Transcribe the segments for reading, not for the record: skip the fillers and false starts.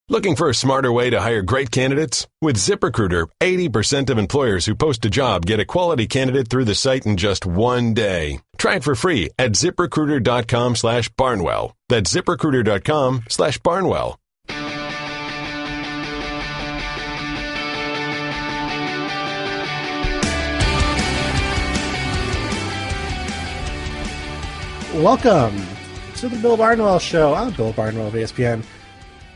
Looking for a smarter way to hire great candidates? With ZipRecruiter, 80% of employers who post a job get a quality candidate through the site in just one day. Try it for free at ZipRecruiter.com/Barnwell. That's ZipRecruiter.com/Barnwell. Welcome to the Bill Barnwell Show. I'm Bill Barnwell of ESPN.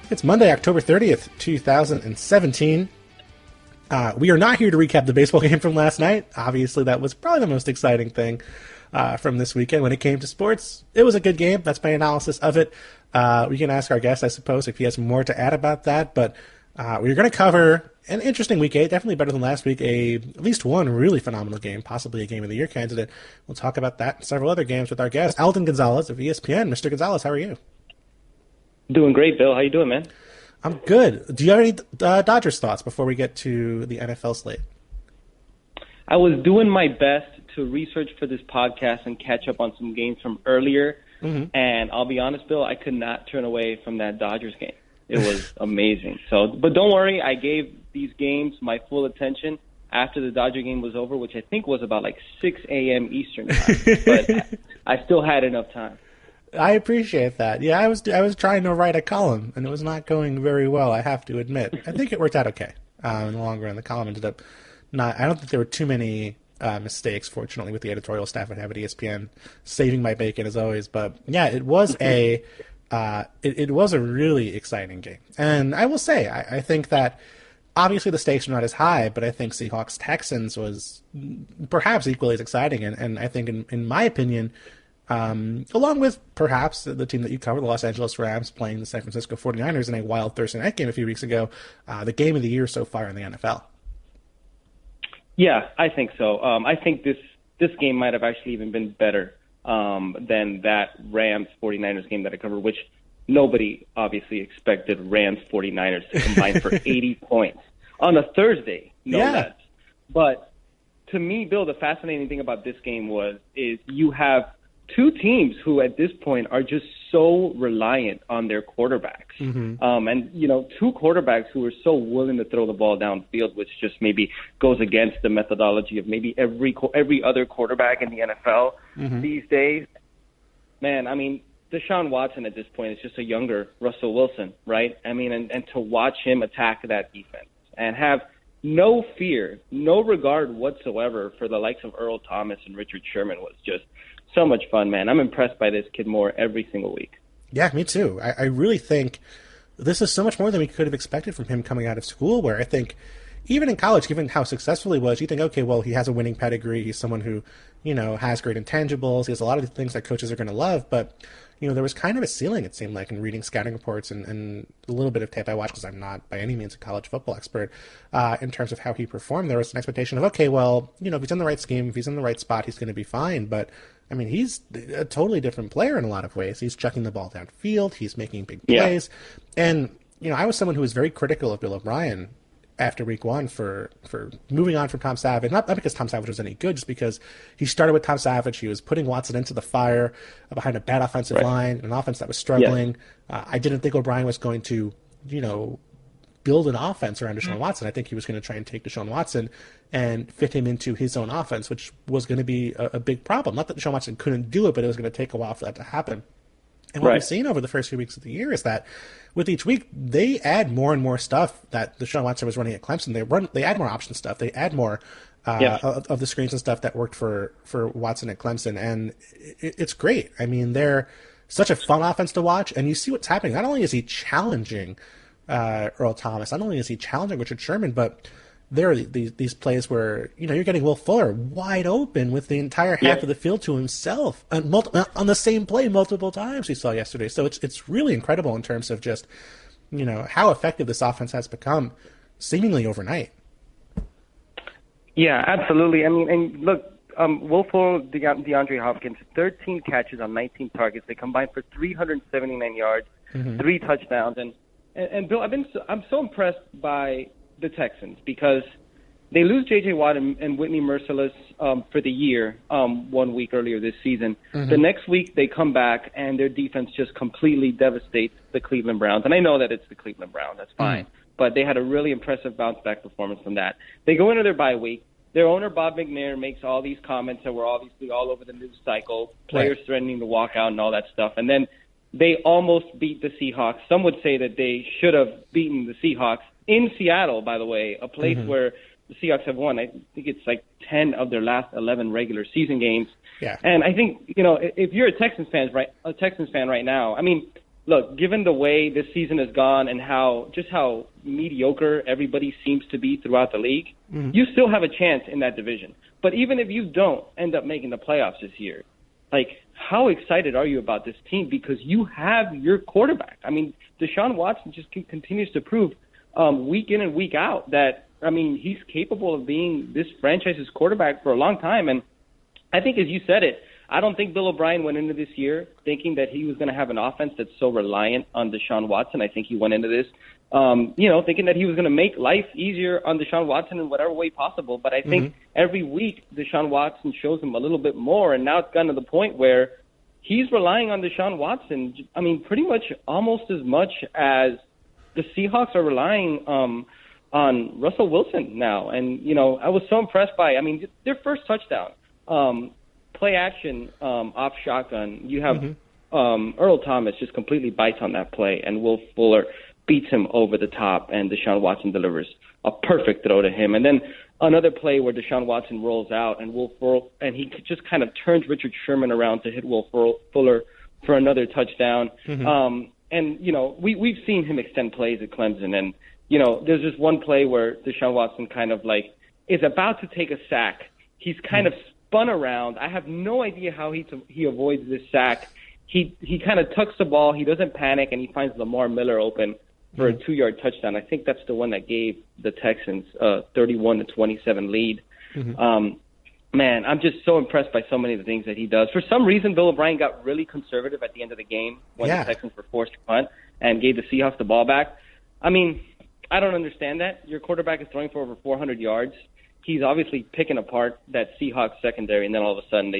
It's Monday, October 30th, 2017. We are not here to recap the baseball game from last night. Obviously, that was probably the most exciting thing from this weekend when it came to sports. It was a good game. That's my analysis of it. We can ask our guest, I suppose, if he has more to add about that. But we're going to cover an interesting week 8, definitely better than last week. At least one really phenomenal game, possibly a Game of the Year candidate. We'll talk about that and several other games with our guest, Alden Gonzalez of ESPN. Mr. Gonzalez, how are you? Doing great, Bill. How you doing, man? I'm good. Do you have any Dodgers thoughts before we get to the NFL slate? I was doing my best to research for this podcast and catch up on some games from earlier. Mm-hmm. And I'll be honest, Bill, I could not turn away from that Dodgers game. It was amazing. But don't worry, I gave these games my full attention after the Dodger game was over, which I think was about like 6 a.m. Eastern time. But I still had enough time. I appreciate that. Yeah, I was trying to write a column, and it was not going very well, I have to admit. I think it worked out okay in the long run. The column ended up not – I don't think there were too many mistakes, fortunately, with the editorial staff I have at ESPN, saving my bacon as always. But, yeah, it was it was a really exciting game. And I will say, I think that obviously the stakes are not as high, but I think Seahawks-Texans was perhaps equally as exciting. And I think, in my opinion – along with perhaps the team that you cover, the Los Angeles Rams, playing the San Francisco 49ers in a wild Thursday night game a few weeks ago, the game of the year so far in the NFL. Yeah, I think so. I think this game might have actually even been better than that Rams-49ers game that I covered, which nobody obviously expected Rams-49ers to combine for 80 points on a Thursday, no less. But to me, Bill, the fascinating thing about this game is you have two teams who at this point are just so reliant on their quarterbacks. Mm-hmm. And, two quarterbacks who are so willing to throw the ball downfield, which just maybe goes against the methodology of maybe every other quarterback in the NFL these days. Man, I mean, Deshaun Watson at this point is just a younger Russell Wilson, right? I mean, and to watch him attack that defense and have no fear, no regard whatsoever for the likes of Earl Thomas and Richard Sherman was just so much fun, man. I'm impressed by this kid more every single week. Yeah, me too. I really think this is so much more than we could have expected from him coming out of school, where I think even in college, given how successful he was, you think, okay, well, he has a winning pedigree. He's someone who, has great intangibles. He has a lot of the things that coaches are going to love. But, there was kind of a ceiling, it seemed like, in reading scouting reports and a little bit of tape I watched, because I'm not by any means a college football expert, in terms of how he performed. There was an expectation of, okay, well, if he's in the right scheme, if he's in the right spot, he's going to be fine. But, I mean, he's a totally different player in a lot of ways. He's chucking the ball downfield. He's making big plays. Yeah. And, I was someone who was very critical of Bill O'Brien after week 1 for moving on from Tom Savage. Not because Tom Savage was any good, just because he started with Tom Savage. He was putting Watson into the fire behind a bad offensive line, an offense that was struggling. Yeah. I didn't think O'Brien was going to, build an offense around Deshaun Watson. I think he was going to try and take Deshaun Watson and fit him into his own offense, which was going to be a big problem. Not that Deshaun Watson couldn't do it, but it was going to take a while for that to happen. And what we've seen over the first few weeks of the year is that with each week, they add more and more stuff that Deshaun Watson was running at Clemson. They add more option stuff. They add more of the screens and stuff that worked for Watson at Clemson. And it's great. I mean, they're such a fun offense to watch. And you see what's happening. Not only is he challenging Earl Thomas, not only is he challenging Richard Sherman, but there are these plays where, you're getting Will Fuller wide open with the entire half of the field to himself on the same play multiple times we saw yesterday. So it's really incredible in terms of just, how effective this offense has become seemingly overnight. Yeah, absolutely. I mean, and look, Will Fuller, DeAndre Hopkins, 13 catches on 19 targets. They combined for 379 yards, 3 touchdowns. And Bill, I'm so impressed by the Texans because they lose J.J. Watt and Whitney Merciless for the year 1 week earlier this season. The next week they come back and their defense just completely devastates the Cleveland Browns. And I know that it's the Cleveland Browns. That's fine. But they had a really impressive bounce-back performance from that. They go into their bye week. Their owner, Bob McNair, makes all these comments that were obviously all over the news cycle, players threatening to walk out and all that stuff. And then they almost beat the Seahawks. Some would say that they should have beaten the Seahawks in Seattle, by the way, a place where the Seahawks have won. I think it's like 10 of their last 11 regular season games. Yeah. And I think, if you're a Texans fan right now, I mean, look, given the way this season has gone and how mediocre everybody seems to be throughout the league, you still have a chance in that division. But even if you don't end up making the playoffs this year, like, how excited are you about this team? Because you have your quarterback. I mean, Deshaun Watson just continues to prove week in and week out that, I mean, he's capable of being this franchise's quarterback for a long time. And I think, as you said it, I don't think Bill O'Brien went into this year thinking that he was going to have an offense that's so reliant on Deshaun Watson. I think he went into this, thinking that he was going to make life easier on Deshaun Watson in whatever way possible. But I think every week Deshaun Watson shows him a little bit more, and now it's gotten to the point where he's relying on Deshaun Watson, I mean, pretty much almost as much as the Seahawks are relying on Russell Wilson now. And, I was so impressed by, I mean, their first touchdown, play action off shotgun. You have Earl Thomas just completely bites on that play, and Will Fuller beats him over the top, and Deshaun Watson delivers a perfect throw to him. And then another play where Deshaun Watson rolls out, and and he just kind of turns Richard Sherman around to hit Will Fuller for another touchdown. And, we've seen him extend plays at Clemson, and, there's just one play where Deshaun Watson kind of is about to take a sack. He's kind of spun around. I have no idea how he avoids this sack. He kind of tucks the ball. He doesn't panic, and he finds Lamar Miller open for a 2-yard touchdown. I think that's the one that gave the Texans a 31-27 lead. Man, I'm just so impressed by so many of the things that he does. For some reason, Bill O'Brien got really conservative at the end of the game when the Texans were forced to punt and gave the Seahawks the ball back. I mean, I don't understand that. Your quarterback is throwing for over 400 yards. He's obviously picking apart that Seahawks secondary, and then all of a sudden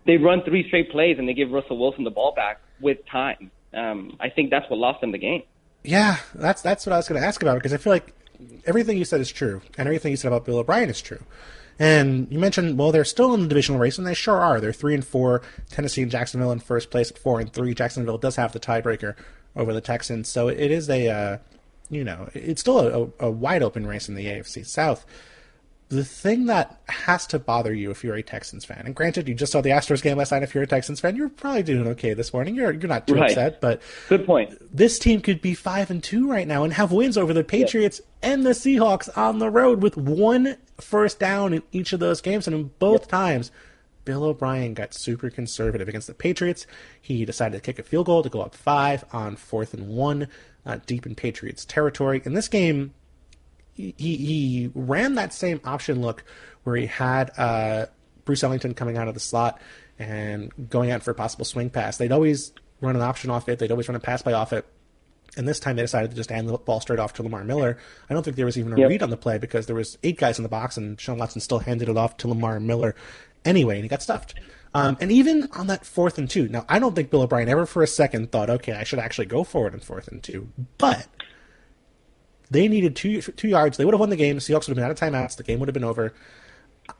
they run 3 straight plays and they give Russell Wilson the ball back with time. I think that's what lost them the game. Yeah, that's what I was going to ask about, because I feel like everything you said is true, and everything you said about Bill O'Brien is true. And you mentioned, well, they're still in the divisional race, and they sure are. They're 3-4. Tennessee and Jacksonville in first place at 4-3. Jacksonville does have the tiebreaker over the Texans, so it is it's still a wide open race in the AFC South. The thing that has to bother you if you're a Texans fan, and granted, you just saw the Astros game last night. If you're a Texans fan, you're probably doing okay this morning. You're not too upset, but good point. This team could be 5-2 right now and have wins over the Patriots and the Seahawks on the road with 1 first down in each of those games, and in both times, Bill O'Brien got super conservative. Against the Patriots, he decided to kick a field goal to go up 5 on 4th and 1, deep in Patriots territory. In this game, he ran that same option look where he had Bruce Ellington coming out of the slot and going out for a possible swing pass. They'd always run an option off it. They'd always run a pass play off it. And this time they decided to just hand the ball straight off to Lamar Miller. I don't think there was even a read on the play because there was 8 guys in the box, and Sean Watson still handed it off to Lamar Miller anyway, and he got stuffed. And even on that 4th and 2, now I don't think Bill O'Brien ever for a second thought, okay, I should actually go for it on 4th and 2, but they needed 2 yards. They would have won the game. The Seahawks would have been out of timeouts. The game would have been over.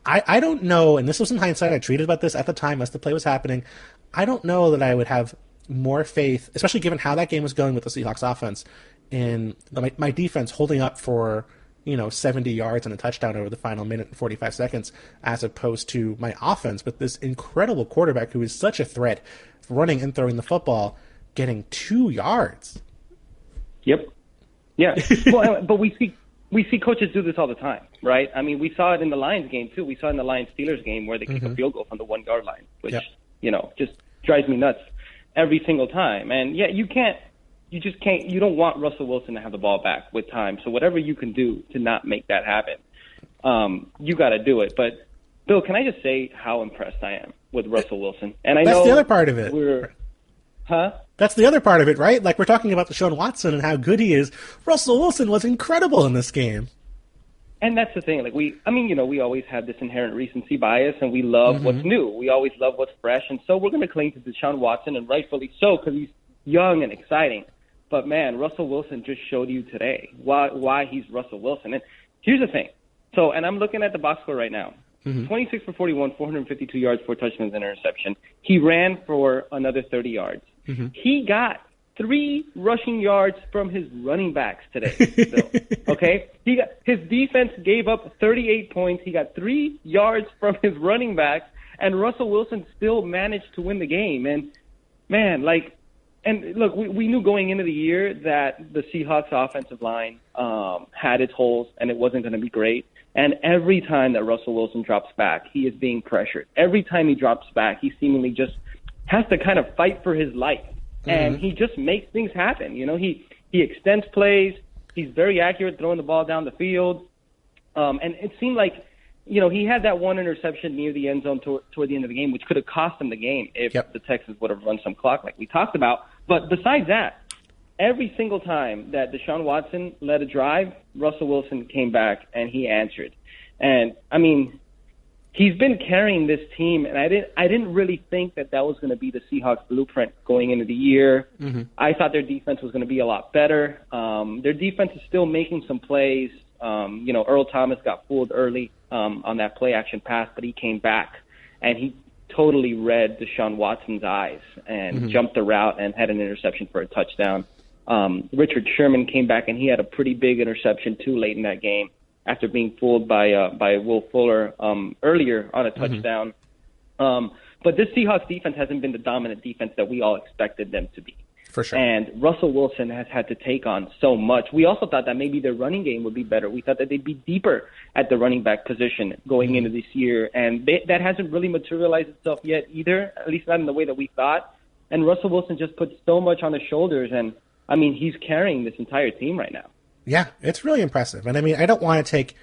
I don't know, and this was in hindsight. I tweeted about this at the time as the play was happening. I don't know that I would have more faith, especially given how that game was going with the Seahawks offense, in my defense holding up for 70 yards and a touchdown over the final minute and 45 seconds, as opposed to my offense with this incredible quarterback who is such a threat, running and throwing the football, getting 2 yards. Yep. Yeah. Well, but we see coaches do this all the time, right? I mean, we saw it in the Lions game too. We saw it in the Lions-Steelers game where they kick a field goal from the 1-yard line, which just drives me nuts every single time. And you just can't. You don't want Russell Wilson to have the ball back with time. So whatever you can do to not make that happen, you got to do it. But Bill, can I just say how impressed I am with Russell Wilson? And I know that's the other part of it. That's the other part of it, right? Like, we're talking about Deshaun Watson and how good he is. Russell Wilson was incredible in this game. And that's the thing. Like we always have this inherent recency bias, and we love what's new. We always love what's fresh, and so we're going to cling to Deshaun Watson, and rightfully so, because he's young and exciting. But man, Russell Wilson just showed you today why he's Russell Wilson. And here's the thing. So, and I'm looking at the box score right now. 26 for 41, 452 yards, 4 touchdowns, and interception. He ran for another 30 yards. He got 3 rushing yards from his running backs today. Still, okay, his defense gave up 38 points. He got 3 yards from his running backs, and Russell Wilson still managed to win the game. And man, and look, we knew going into the year that the Seahawks offensive line had its holes, and it wasn't going to be great. And every time that Russell Wilson drops back, he is being pressured. Every time he drops back, he seemingly just has to kind of fight for his life. And he just makes things happen. You know, he extends plays. He's very accurate throwing the ball down the field. And it seemed like, you know, he had that one interception near the end zone toward the end of the game, which could have cost him the game if the Texans would have run some clock like we talked about. But besides that, every single time that Deshaun Watson led a drive, Russell Wilson came back and he answered. And, I mean, he's been carrying this team, and I didn't really think that was going to be the Seahawks blueprint going into the year. I thought their defense was going to be a lot better. Their defense is still making some plays. You know, Earl Thomas got fooled early on that play action pass, but he came back, and he totally read Deshaun Watson's eyes and jumped the route and had an interception for a touchdown. Richard Sherman came back, and he had a pretty big interception, too, late in that game after being fooled by Will Fuller earlier on a touchdown. But this Seahawks defense hasn't been the dominant defense that we all expected them to be. For sure. And Russell Wilson has had to take on so much. We also thought that maybe their running game would be better. We thought that they'd be deeper at the running back position going into this year. And that hasn't really materialized itself yet either, at least not in the way that we thought. And Russell Wilson just put so much on his shoulders. And, I mean, he's carrying this entire team right now. Yeah, it's really impressive. And, I mean, I don't want to take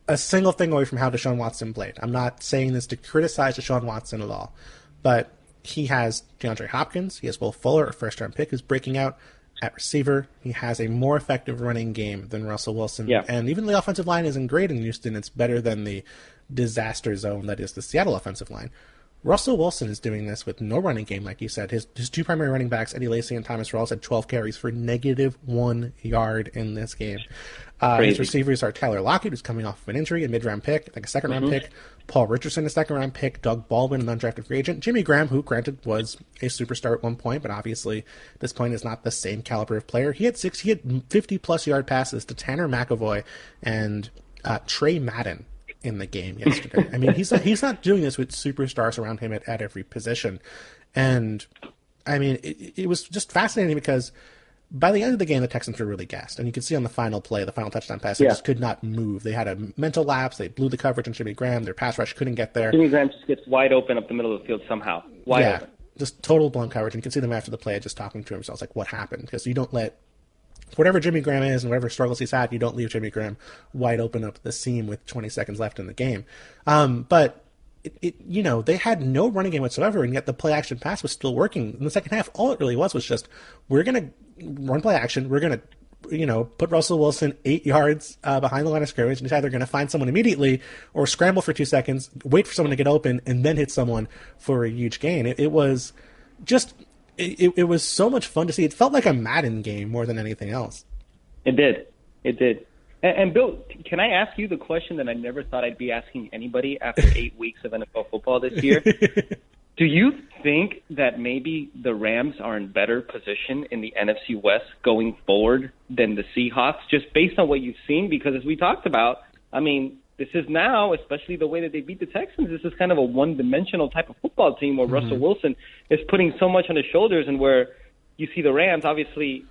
a single thing away from how Deshaun Watson played. I'm not saying this to criticize Deshaun Watson at all. But he has DeAndre Hopkins. He has Will Fuller, a first-round pick, who's breaking out at receiver. He has a more effective running game than Russell Wilson. Yeah. And even the offensive line isn't great in Houston. It's better than the disaster zone that is the Seattle offensive line. Russell Wilson is doing this with no running game, like you said. His two primary running backs, Eddie Lacy and Thomas Rawls, had 12 carries for -1 yard in this game. His receivers are Tyler Lockett, who's coming off of an injury, a mid-round pick, like a second-round pick. Paul Richardson, a second-round pick. Doug Baldwin, an undrafted free agent. Jimmy Graham, who, granted, was a superstar at one point, but obviously at this point is not the same caliber of player. He had 50-plus yard passes to Tanner McAvoy and Trey Madden in the game yesterday. I mean, he's not doing this with superstars around him at every position. And, I mean, it was just fascinating because by the end of the game, the Texans were really gassed. And you could see on the final play, the final touchdown pass, they just could not move. They had a mental lapse. They blew the coverage on Jimmy Graham. Their pass rush couldn't get there. Jimmy Graham just gets wide open up the middle of the field somehow. Wide open. Just total blown coverage. And you can see them after the play just talking to themselves, like, what happened? Because you don't let whatever Jimmy Graham is and whatever struggles he's had, you don't leave Jimmy Graham wide open up the seam with 20 seconds left in the game. But you know, they had no running game whatsoever, and yet the play action pass was still working. In the second half, all it really was just, we're going to run play action. We're going to, you know, put Russell Wilson 8 yards behind the line of scrimmage, and he's either going to find someone immediately or scramble for 2 seconds, wait for someone to get open, and then hit someone for a huge gain. It was just, it was so much fun to see. It felt like a Madden game more than anything else. It did. And Bill, can I ask you the question that I never thought I'd be asking anybody after 8 weeks of NFL football this year? Do you think that maybe the Rams are in better position in the NFC West going forward than the Seahawks, just based on what you've seen? Because as we talked about, I mean, this is now, especially the way that they beat the Texans, this is kind of a one-dimensional type of football team where Russell Wilson is putting so much on his shoulders, and where you see the Rams, obviously,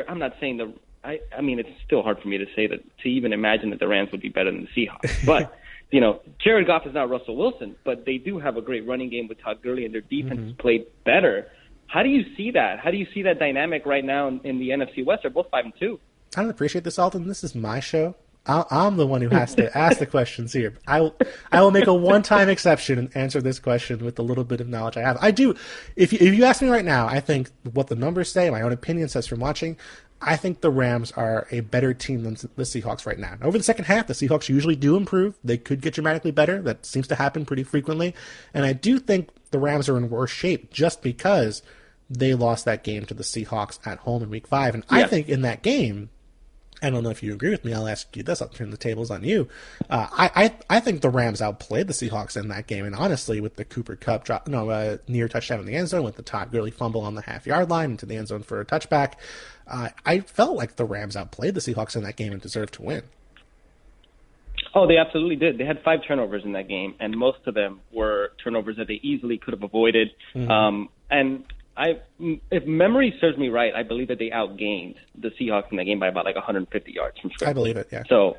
I'm not saying I mean, it's still hard for me to say that, to even imagine that the Rams would be better than the Seahawks. But, you know, Jared Goff is not Russell Wilson, but they do have a great running game with Todd Gurley, and their defense has played better. How do you see that? How do you see that dynamic right now in the NFC West? They're both 5-2. I don't appreciate this, Alden. This is my show. I'm the one who has to ask the questions here. I will make a one-time exception and answer this question with the little bit of knowledge I have. I do. If you ask me right now, I think what the numbers say, my own opinion says from watching, I think the Rams are a better team than the Seahawks right now. Over the second half, the Seahawks usually do improve. They could get dramatically better. That seems to happen pretty frequently. And I do think the Rams are in worse shape just because they lost that game to the Seahawks at home in Week 5. And I think in that game, I don't know if you agree with me. I'll ask you this. I'll turn the tables on you. I think the Rams outplayed the Seahawks in that game. And honestly, with the Cooper Kupp near touchdown in the end zone, with the Todd Gurley fumble on the half-yard line into the end zone for a touchback, I felt like the Rams outplayed the Seahawks in that game and deserved to win. Oh, they absolutely did. They had 5 turnovers in that game, and most of them were turnovers that they easily could have avoided. And if memory serves me right, I believe that they outgained the Seahawks in that game by about 150 yards from scrimmage. I believe it, yeah. So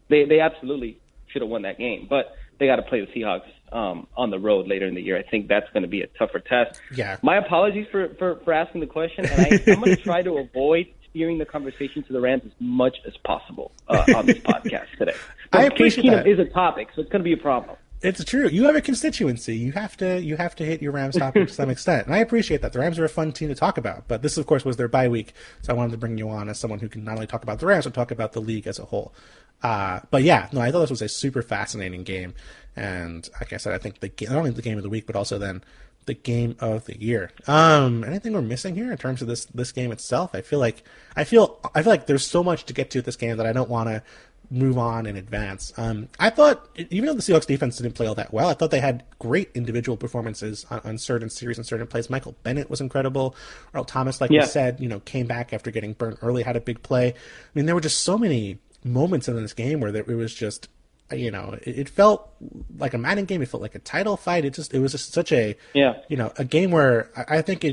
they absolutely should have won that game, but they got to play the Seahawks on the road later in the year. I think that's going to be a tougher test. Yeah. My apologies for asking the question, and I'm going to try to avoid steering the conversation to the Rams as much as possible on this podcast today. But I appreciate that. Is a topic, so it's going to be a problem. It's true. You have a constituency. You have to hit your Rams topic to some extent. And I appreciate that. The Rams are a fun team to talk about. But this, of course, was their bye week. So I wanted to bring you on as someone who can not only talk about the Rams, but talk about the league as a whole. But yeah, no, I thought this was a super fascinating game. And like I said, I think not only the game of the week, but also then the game of the year. Anything we're missing here in terms of this game itself? I feel like there's so much to get to at this game that I don't want to move on in advance. I thought, even though the Seahawks defense didn't play all that well, I thought they had great individual performances on certain series and certain plays. Michael Bennett was incredible. Earl Thomas, like you said, came back after getting burnt early, had a big play. I mean, there were just so many moments in this game where it was just, it felt like a Madden game. It felt like a title fight. It was just such a, a game where I think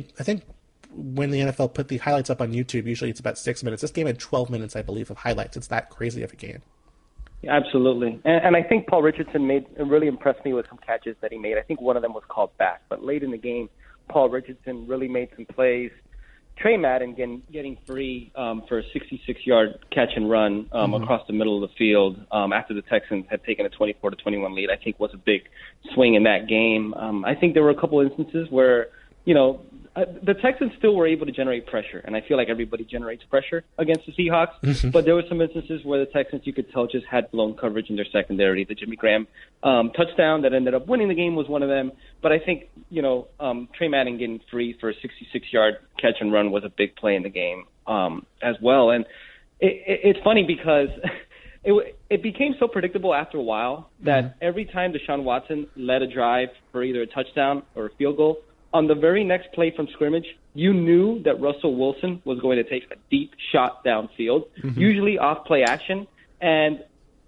when the NFL put the highlights up on YouTube, usually it's about 6 minutes. This game had 12 minutes, I believe, of highlights. It's that crazy of a game. Yeah, absolutely. And I think Paul Richardson really impressed me with some catches that he made. I think one of them was called back. But late in the game, Paul Richardson really made some plays. Trey Madden getting free for a 66-yard catch and run across the middle of the field after the Texans had taken a 24-21 lead, I think was a big swing in that game. I think there were a couple instances where, the Texans still were able to generate pressure, and I feel like everybody generates pressure against the Seahawks. But there were some instances where the Texans, you could tell, just had blown coverage in their secondary. The Jimmy Graham touchdown that ended up winning the game was one of them. But I think, Trey Madden getting free for a 66-yard catch and run was a big play in the game as well. And it's funny because it became so predictable after a while that every time Deshaun Watson led a drive for either a touchdown or a field goal, on the very next play from scrimmage, you knew that Russell Wilson was going to take a deep shot downfield, usually off play action, and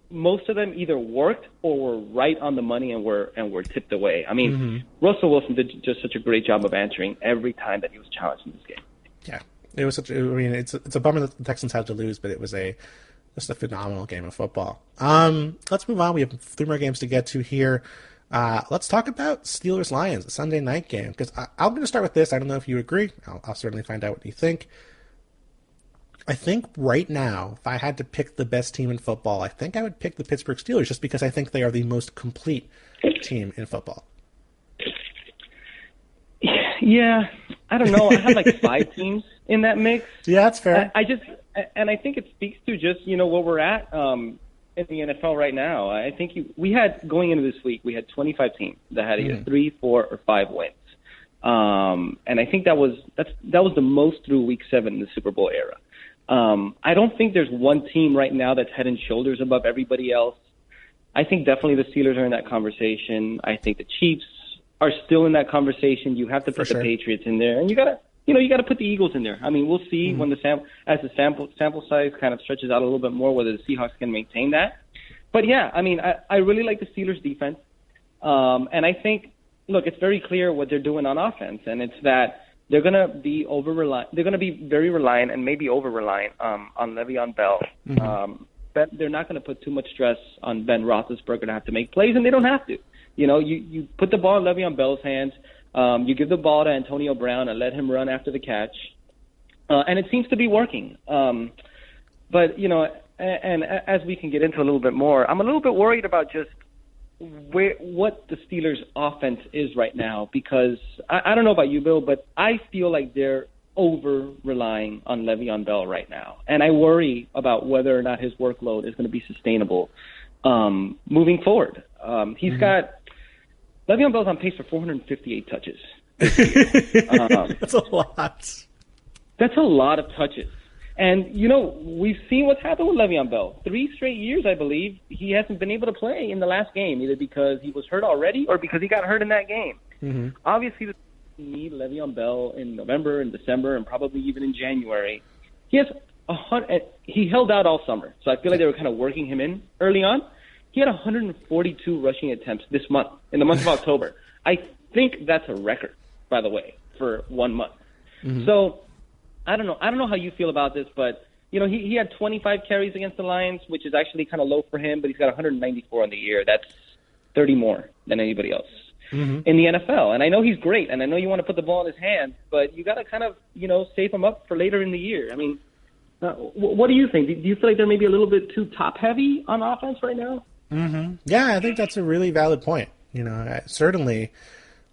most of them either worked or were right on the money and were tipped away. I mean, Russell Wilson did just such a great job of answering every time that he was challenged in this game. Yeah, it was it's a bummer that the Texans had to lose, but it was just a phenomenal game of football. Let's move on. We have 3 more games to get to here. Let's talk about Steelers-Lions, the Sunday night game, because I'm going to start with this. I don't know if you agree. I'll certainly find out what you think. I think right now, if I had to pick the best team in football, I think I would pick the Pittsburgh Steelers just because I think they are the most complete team in football. Yeah, I don't know. I had 5 teams in that mix. Yeah, that's fair. I think it speaks to just, where we're at in the NFL right now. I think we had, going into this week, we had 25 teams that had either 3, 4, or 5 wins. And I think that was the most through week 7 in the Super Bowl era. I don't think there's one team right now that's head and shoulders above everybody else. I think definitely the Steelers are in that conversation. I think the Chiefs are still in that conversation. You have to put the Patriots in there, and you gotta put the Eagles in there. I mean, we'll see when as the sample size kind of stretches out a little bit more whether the Seahawks can maintain that. But yeah, I mean, I really like the Steelers defense, and I think, look, it's very clear what they're doing on offense, and it's that they're gonna be They're gonna be very reliant and maybe over reliant on Le'Veon Bell. But they're not going to put too much stress on Ben Roethlisberger to have to make plays, and they don't have to. You put the ball in Le'Veon Bell's hands. You give the ball to Antonio Brown and let him run after the catch, and it seems to be working. But and as we can get into a little bit more, I'm a little bit worried about just what the Steelers' offense is right now, because I don't know about you, Bill, but I feel like they're over-relying on Le'Veon Bell right now. And I worry about whether or not his workload is going to be sustainable moving forward. He's got – Le'Veon Bell's on pace for 458 touches. That's a lot. That's a lot of touches. And, you know, we've seen what's happened with Le'Veon Bell. 3 straight years, I believe, he hasn't been able to play in the last game, either because he was hurt already or because he got hurt in that game. Obviously, the need Le'Veon Bell in November and December and probably even in January. He held out all summer, so I feel like they were kind of working him in early on. He had 142 rushing attempts this month, in the month of October. I think that's a record, by the way, for 1 month. So I don't know how you feel about this, but you know, he had 25 carries against the Lions, which is actually kind of low for him, but he's got 194 on the year. That's 30 more than anybody else in the NFL. And I know he's great, and I know you want to put the ball in his hands, but you got to kind of, you know, save him up for later in the year. I mean, what do you think? Do you feel like they're maybe a little bit too top-heavy on offense right now? Yeah, I think that's a really valid point. You know, certainly,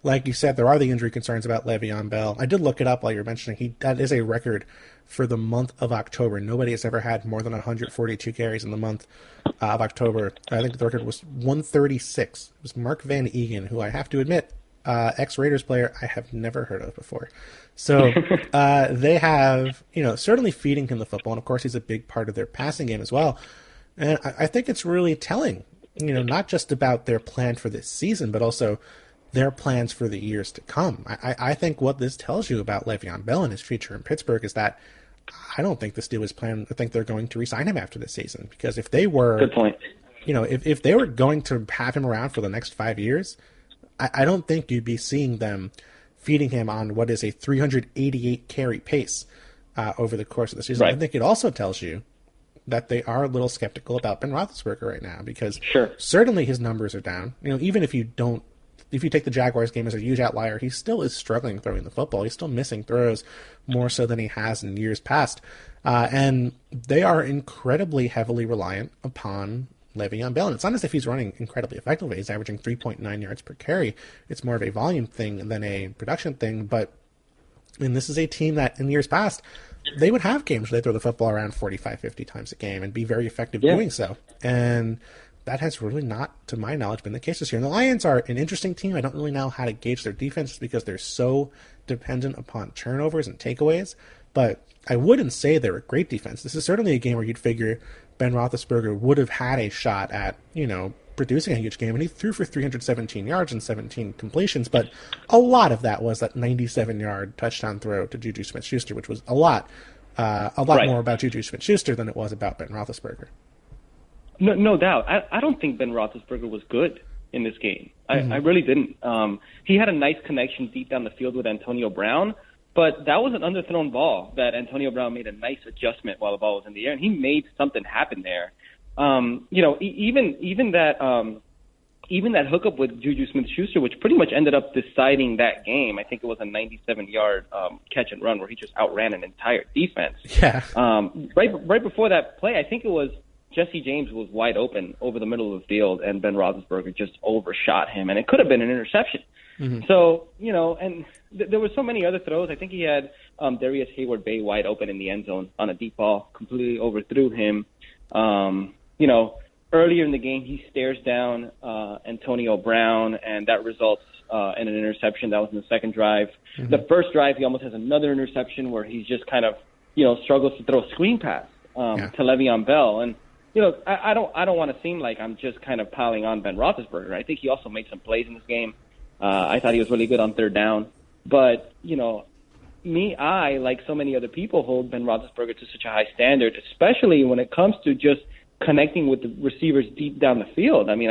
like you said, there are the injury concerns about Le'Veon Bell. I did look it up while you were mentioning that is a record for the month of October. Nobody has ever had more than 142 carries in the month of October. I think the record was 136. It was Mark Van Egan, who I have to admit, ex-Raiders player I have never heard of before. So they have, you know, certainly feeding him the football, and of course he's a big part of their passing game as well. And I think it's really telling, you know, not just about their plan for this season, but also their plans for the years to come. I think what this tells you about Le'Veon Bell and his future in Pittsburgh is that I don't think the Steelers plan to think they're going to re-sign him after this season, because if they were, good point. You know, if they were going to have him around for the next 5 years, I don't think you'd be seeing them feeding him on what is a 388 carry pace over the course of the season. Right. I think it also tells you that they are a little skeptical about Ben Roethlisberger right now, because certainly his numbers are down. You know, even if you take the Jaguars game as a huge outlier, he still is struggling throwing the football. He's still missing throws more so than he has in years past. And they are incredibly heavily reliant upon Le'Veon Bell. And it's not as if he's running incredibly effectively. He's averaging 3.9 yards per carry. It's more of a volume thing than a production thing. But this is a team that in years past, they would have games where they throw the football around 45, 50 times a game and be very effective doing so. And that has really not, to my knowledge, been the case this year. And the Lions are an interesting team. I don't really know how to gauge their defense because they're so dependent upon turnovers and takeaways. But I wouldn't say they're a great defense. This is certainly a game where you'd figure Ben Roethlisberger would have had a shot at, you know, producing a huge game. And he threw for 317 yards and 17 completions. But a lot of that was that 97-yard touchdown throw to Juju Smith-Schuster, which was a lot more about Juju Smith-Schuster than it was about Ben Roethlisberger. No doubt. I don't think Ben Roethlisberger was good in this game. I really didn't. He had a nice connection deep down the field with Antonio Brown, but that was an underthrown ball that Antonio Brown made a nice adjustment while the ball was in the air, and he made something happen there. You know, even that hookup with Juju Smith-Schuster, which pretty much ended up deciding that game. I think it was a 97-yard catch and run where he just outran an entire defense. Yeah. Right before that play, I think it was Jesse James was wide open over the middle of the field, and Ben Roethlisberger just overshot him, and it could have been an interception. So, you know, and there were so many other throws. I think he had Darius Hayward-Bay wide open in the end zone on a deep ball, completely overthrew him. You know, earlier in the game, he stares down Antonio Brown, and that results in an interception. That was in the second drive. The first drive, he almost has another interception where he just kind of, you know, struggles to throw a screen pass to Le'Veon Bell. And, you know, I don't want to seem like I'm just kind of piling on Ben Roethlisberger. I think he also made some plays in this game. I thought he was really good on third down. But, you know, I, like so many other people, hold Ben Roethlisberger to such a high standard, especially when it comes to just connecting with the receivers deep down the field. I mean,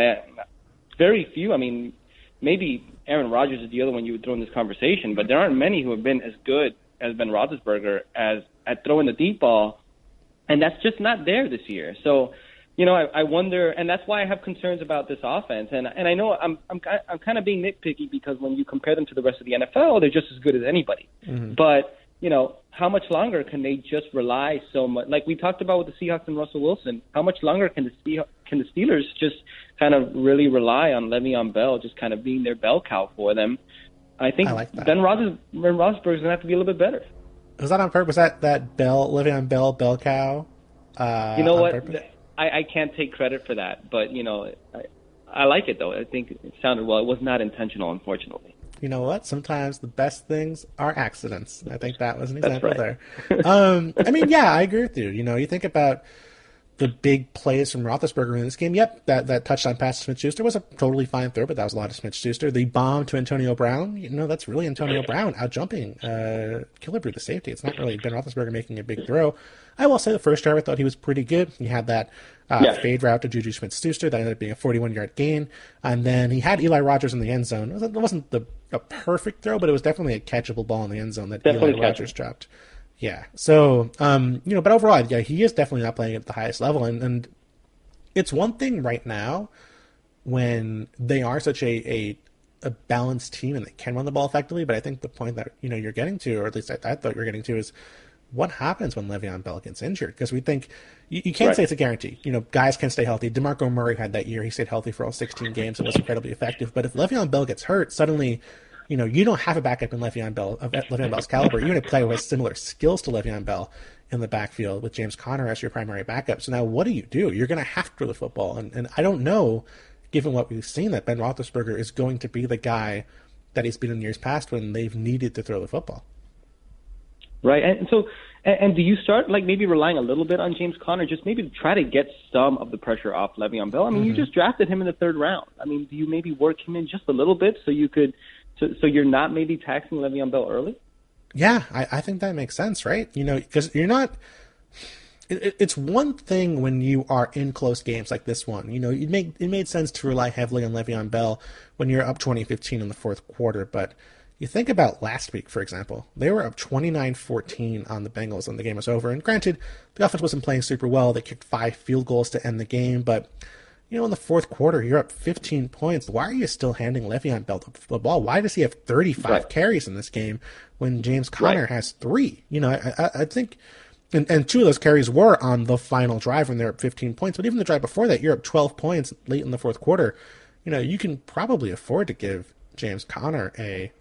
very few. I mean, maybe Aaron Rodgers is the other one you would throw in this conversation, but there aren't many who have been as good as Ben Roethlisberger at throwing the deep ball, and that's just not there this year. So, you know, I wonder, and that's why I have concerns about this offense. And I know I'm kind of being nitpicky because when you compare them to the rest of the NFL, they're just as good as anybody. But, you know, how much longer can they just rely so much? Like we talked about with the Seahawks and Russell Wilson, how much longer can the Steelers just kind of really rely on Le'Veon Bell just kind of being their bell cow for them? I think Ben Roethlisberger is going to have to be a little bit better. Was that on purpose? Was that Le'Veon Bell cow? You know what? Purpose? I can't take credit for that, but I like it though. I think it sounded well. It was not intentional, unfortunately. You know what? Sometimes the best things are accidents. I think that was an example right. there. I mean, yeah, I agree with you. You think about the big plays from Roethlisberger in this game. Yep, that touchdown pass to Smith-Schuster was a totally fine throw, but that was a lot of Smith-Schuster. The bomb to Antonio Brown, that's really Antonio Brown out-jumping Killebrew, the safety. It's not really Ben Roethlisberger making a big throw. I will say the first drive I thought he was pretty good. He had that fade route to Juju Smith-Schuster that ended up being a 41-yard gain. And then he had Eli Rogers in the end zone. It wasn't a perfect throw, but it was definitely a catchable ball in the end zone that Eli Rogers dropped. Yeah. So, but overall, yeah, he is definitely not playing at the highest level. And it's one thing right now when they are such a balanced team and they can run the ball effectively. But I think the point that, you're getting to, or at least I thought you were getting to, is what happens when Le'Veon Bell gets injured? Because we think you can't say it's a guarantee. Guys can stay healthy. DeMarco Murray had that year. He stayed healthy for all 16 games and was incredibly effective. But if Le'Veon Bell gets hurt, suddenly you don't have a backup in Le'Veon Bell's caliber. You're in a player who has similar skills to Le'Veon Bell in the backfield with James Conner as your primary backup. So now what do? You're going to have to throw the football. And I don't know, given what we've seen, that Ben Roethlisberger is going to be the guy that he's been in years past when they've needed to throw the football. Right. And so, and do you start maybe relying a little bit on James Conner, just maybe to try to get some of the pressure off Le'Veon Bell? I mean, you just drafted him in the third round. I mean, do you maybe work him in just a little bit so you could, so you're not maybe taxing Le'Veon Bell early? Yeah, I think that makes sense, right? Because you're not. It's one thing when you are in close games like this one. It made sense to rely heavily on Le'Veon Bell when you're up 20-15 in the fourth quarter, but you think about last week, for example. They were up 29-14 on the Bengals when the game was over. And granted, the offense wasn't playing super well. They kicked 5 field goals to end the game. But, in the fourth quarter, you're up 15 points. Why are you still handing Le'Veon Bell the ball? Why does he have 35 carries in this game when James Conner has 3? I think, and 2 of those carries were on the final drive when they're up 15 points. But even the drive before that, you're up 12 points late in the fourth quarter. You can probably afford to give James Conner a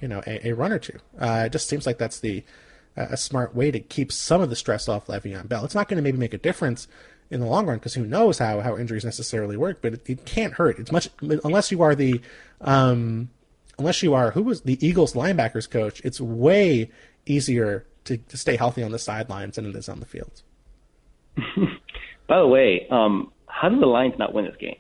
run or two. It just seems like that's a smart way to keep some of the stress off Le'Veon Bell. It's not going to maybe make a difference in the long run because who knows how injuries necessarily work, but it can't hurt. It's much unless you are who was the Eagles linebackers coach. It's way easier to stay healthy on the sidelines than it is on the field. By the way, how did the Lions not win this game?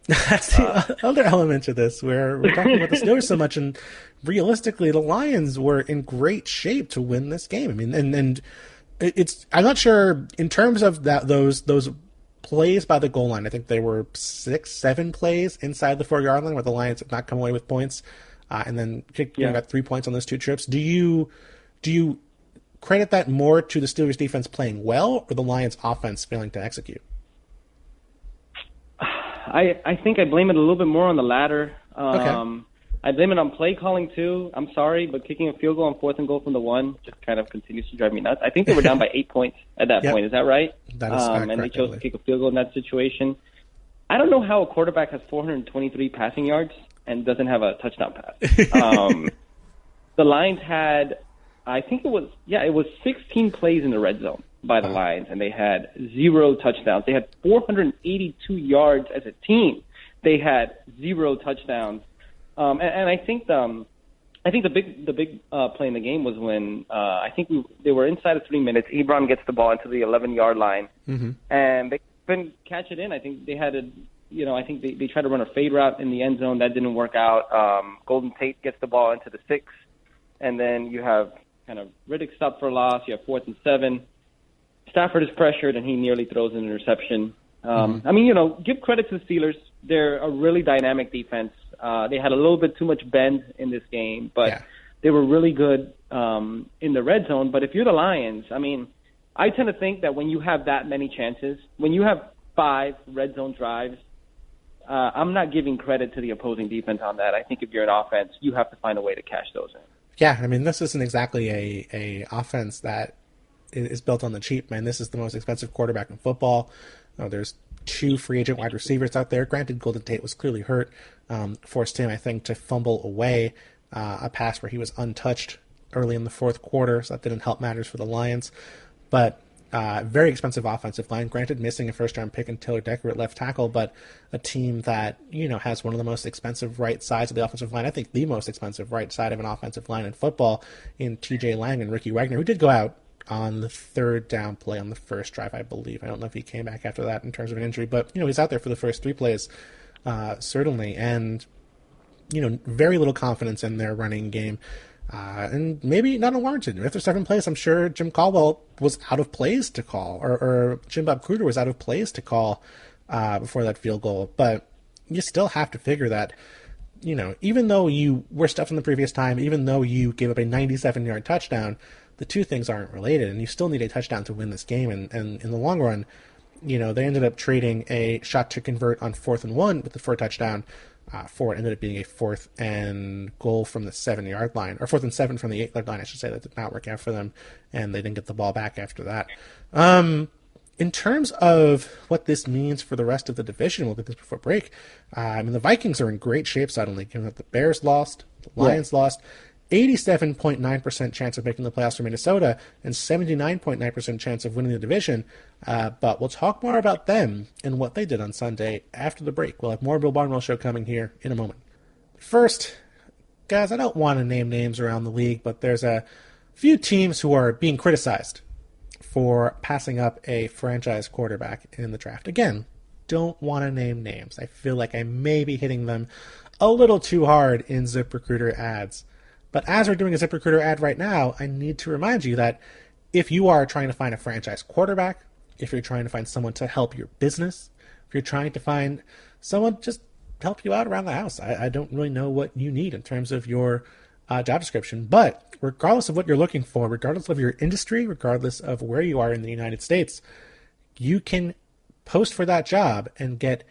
That's the other element to this, where we're talking about the Steelers so much, and realistically, the Lions were in great shape to win this game. I mean, and I'm not sure in terms of those plays by the goal line. I think there were 6-7 plays inside the 4-yard line where the Lions did not come away with points, and then got 3 points on those 2 trips. Do you credit that more to the Steelers defense playing well, or the Lions offense failing to execute? I think I blame it a little bit more on the latter. Okay. I blame it on play calling too. I'm sorry, but kicking a field goal on 4th and goal from the 1 just kind of continues to drive me nuts. I think they were down by 8 points at that point. Is that right? That is correct. And they chose to kick a field goal in that situation. I don't know how a quarterback has 423 passing yards and doesn't have a touchdown pass. The Lions had, I think it was 16 plays in the red zone by the Lions, and they had 0 touchdowns. They had 482 yards as a team. They had 0 touchdowns. And I think the big play in the game was when they were inside of 3 minutes. Ebron gets the ball into the 11-yard line, and they couldn't catch it in. I think they had they tried to run a fade route in the end zone. That didn't work out. Golden Tate gets the ball into the 6, and then you have kind of Riddick stopped for a loss. You have 4th and 7. Stafford is pressured, and he nearly throws an interception. I mean, give credit to the Steelers. They're a really dynamic defense. They had a little bit too much bend in this game, but they were really good in the red zone. But if you're the Lions, I mean, I tend to think that when you have that many chances, when you have 5 red zone drives, I'm not giving credit to the opposing defense on that. I think if you're an offense, you have to find a way to cash those in. Yeah, I mean, this isn't exactly a offense that is built on the cheap, man. This is the most expensive quarterback in football. There's 2 free agent wide receivers out there. Granted, Golden Tate was clearly hurt, forced him, I think, to fumble away a pass where he was untouched early in the fourth quarter, so that didn't help matters for the Lions. But very expensive offensive line. Granted, missing a first-round pick in Taylor Decker at left tackle, but a team that, has one of the most expensive right sides of the offensive line. I think the most expensive right side of an offensive line in football in T.J. Lang and Ricky Wagner, who did go out on the third down play on the first drive, I believe. I don't know if he came back after that in terms of an injury, but, he's out there for the first three plays, certainly. And, very little confidence in their running game. And maybe not unwarranted. After 7 plays, I'm sure Jim Caldwell was out of plays to call, or Jim Bob Cruder was out of plays to call before that field goal. But you still have to figure that, even though you were stuffed in the previous time, even though you gave up a 97-yard touchdown, the two things aren't related, and you still need a touchdown to win this game. And in the long run, they ended up trading a shot to convert on 4th and 1 with the first touchdown. For it ended up being a 4th and goal from the 7-yard line, or 4th and 7 from the 8-yard line, I should say. That did not work out for them, and they didn't get the ball back after that. In terms of what this means for the rest of the division, we'll get this before break. The Vikings are in great shape suddenly, given that the Bears lost, the Lions lost, 87.9% chance of making the playoffs for Minnesota, and 79.9% chance of winning the division. But we'll talk more about them and what they did on Sunday after the break. We'll have more Bill Barnwell Show coming here in a moment. First, guys, I don't want to name names around the league, but there's a few teams who are being criticized for passing up a franchise quarterback in the draft. Again, don't want to name names. I feel like I may be hitting them a little too hard in ZipRecruiter ads. But as we're doing a ZipRecruiter ad right now, I need to remind you that if you are trying to find a franchise quarterback, if you're trying to find someone to help your business, if you're trying to find someone just to help you out around the house, I don't really know what you need in terms of your job description. But regardless of what you're looking for, regardless of your industry, regardless of where you are in the United States, you can post for that job and get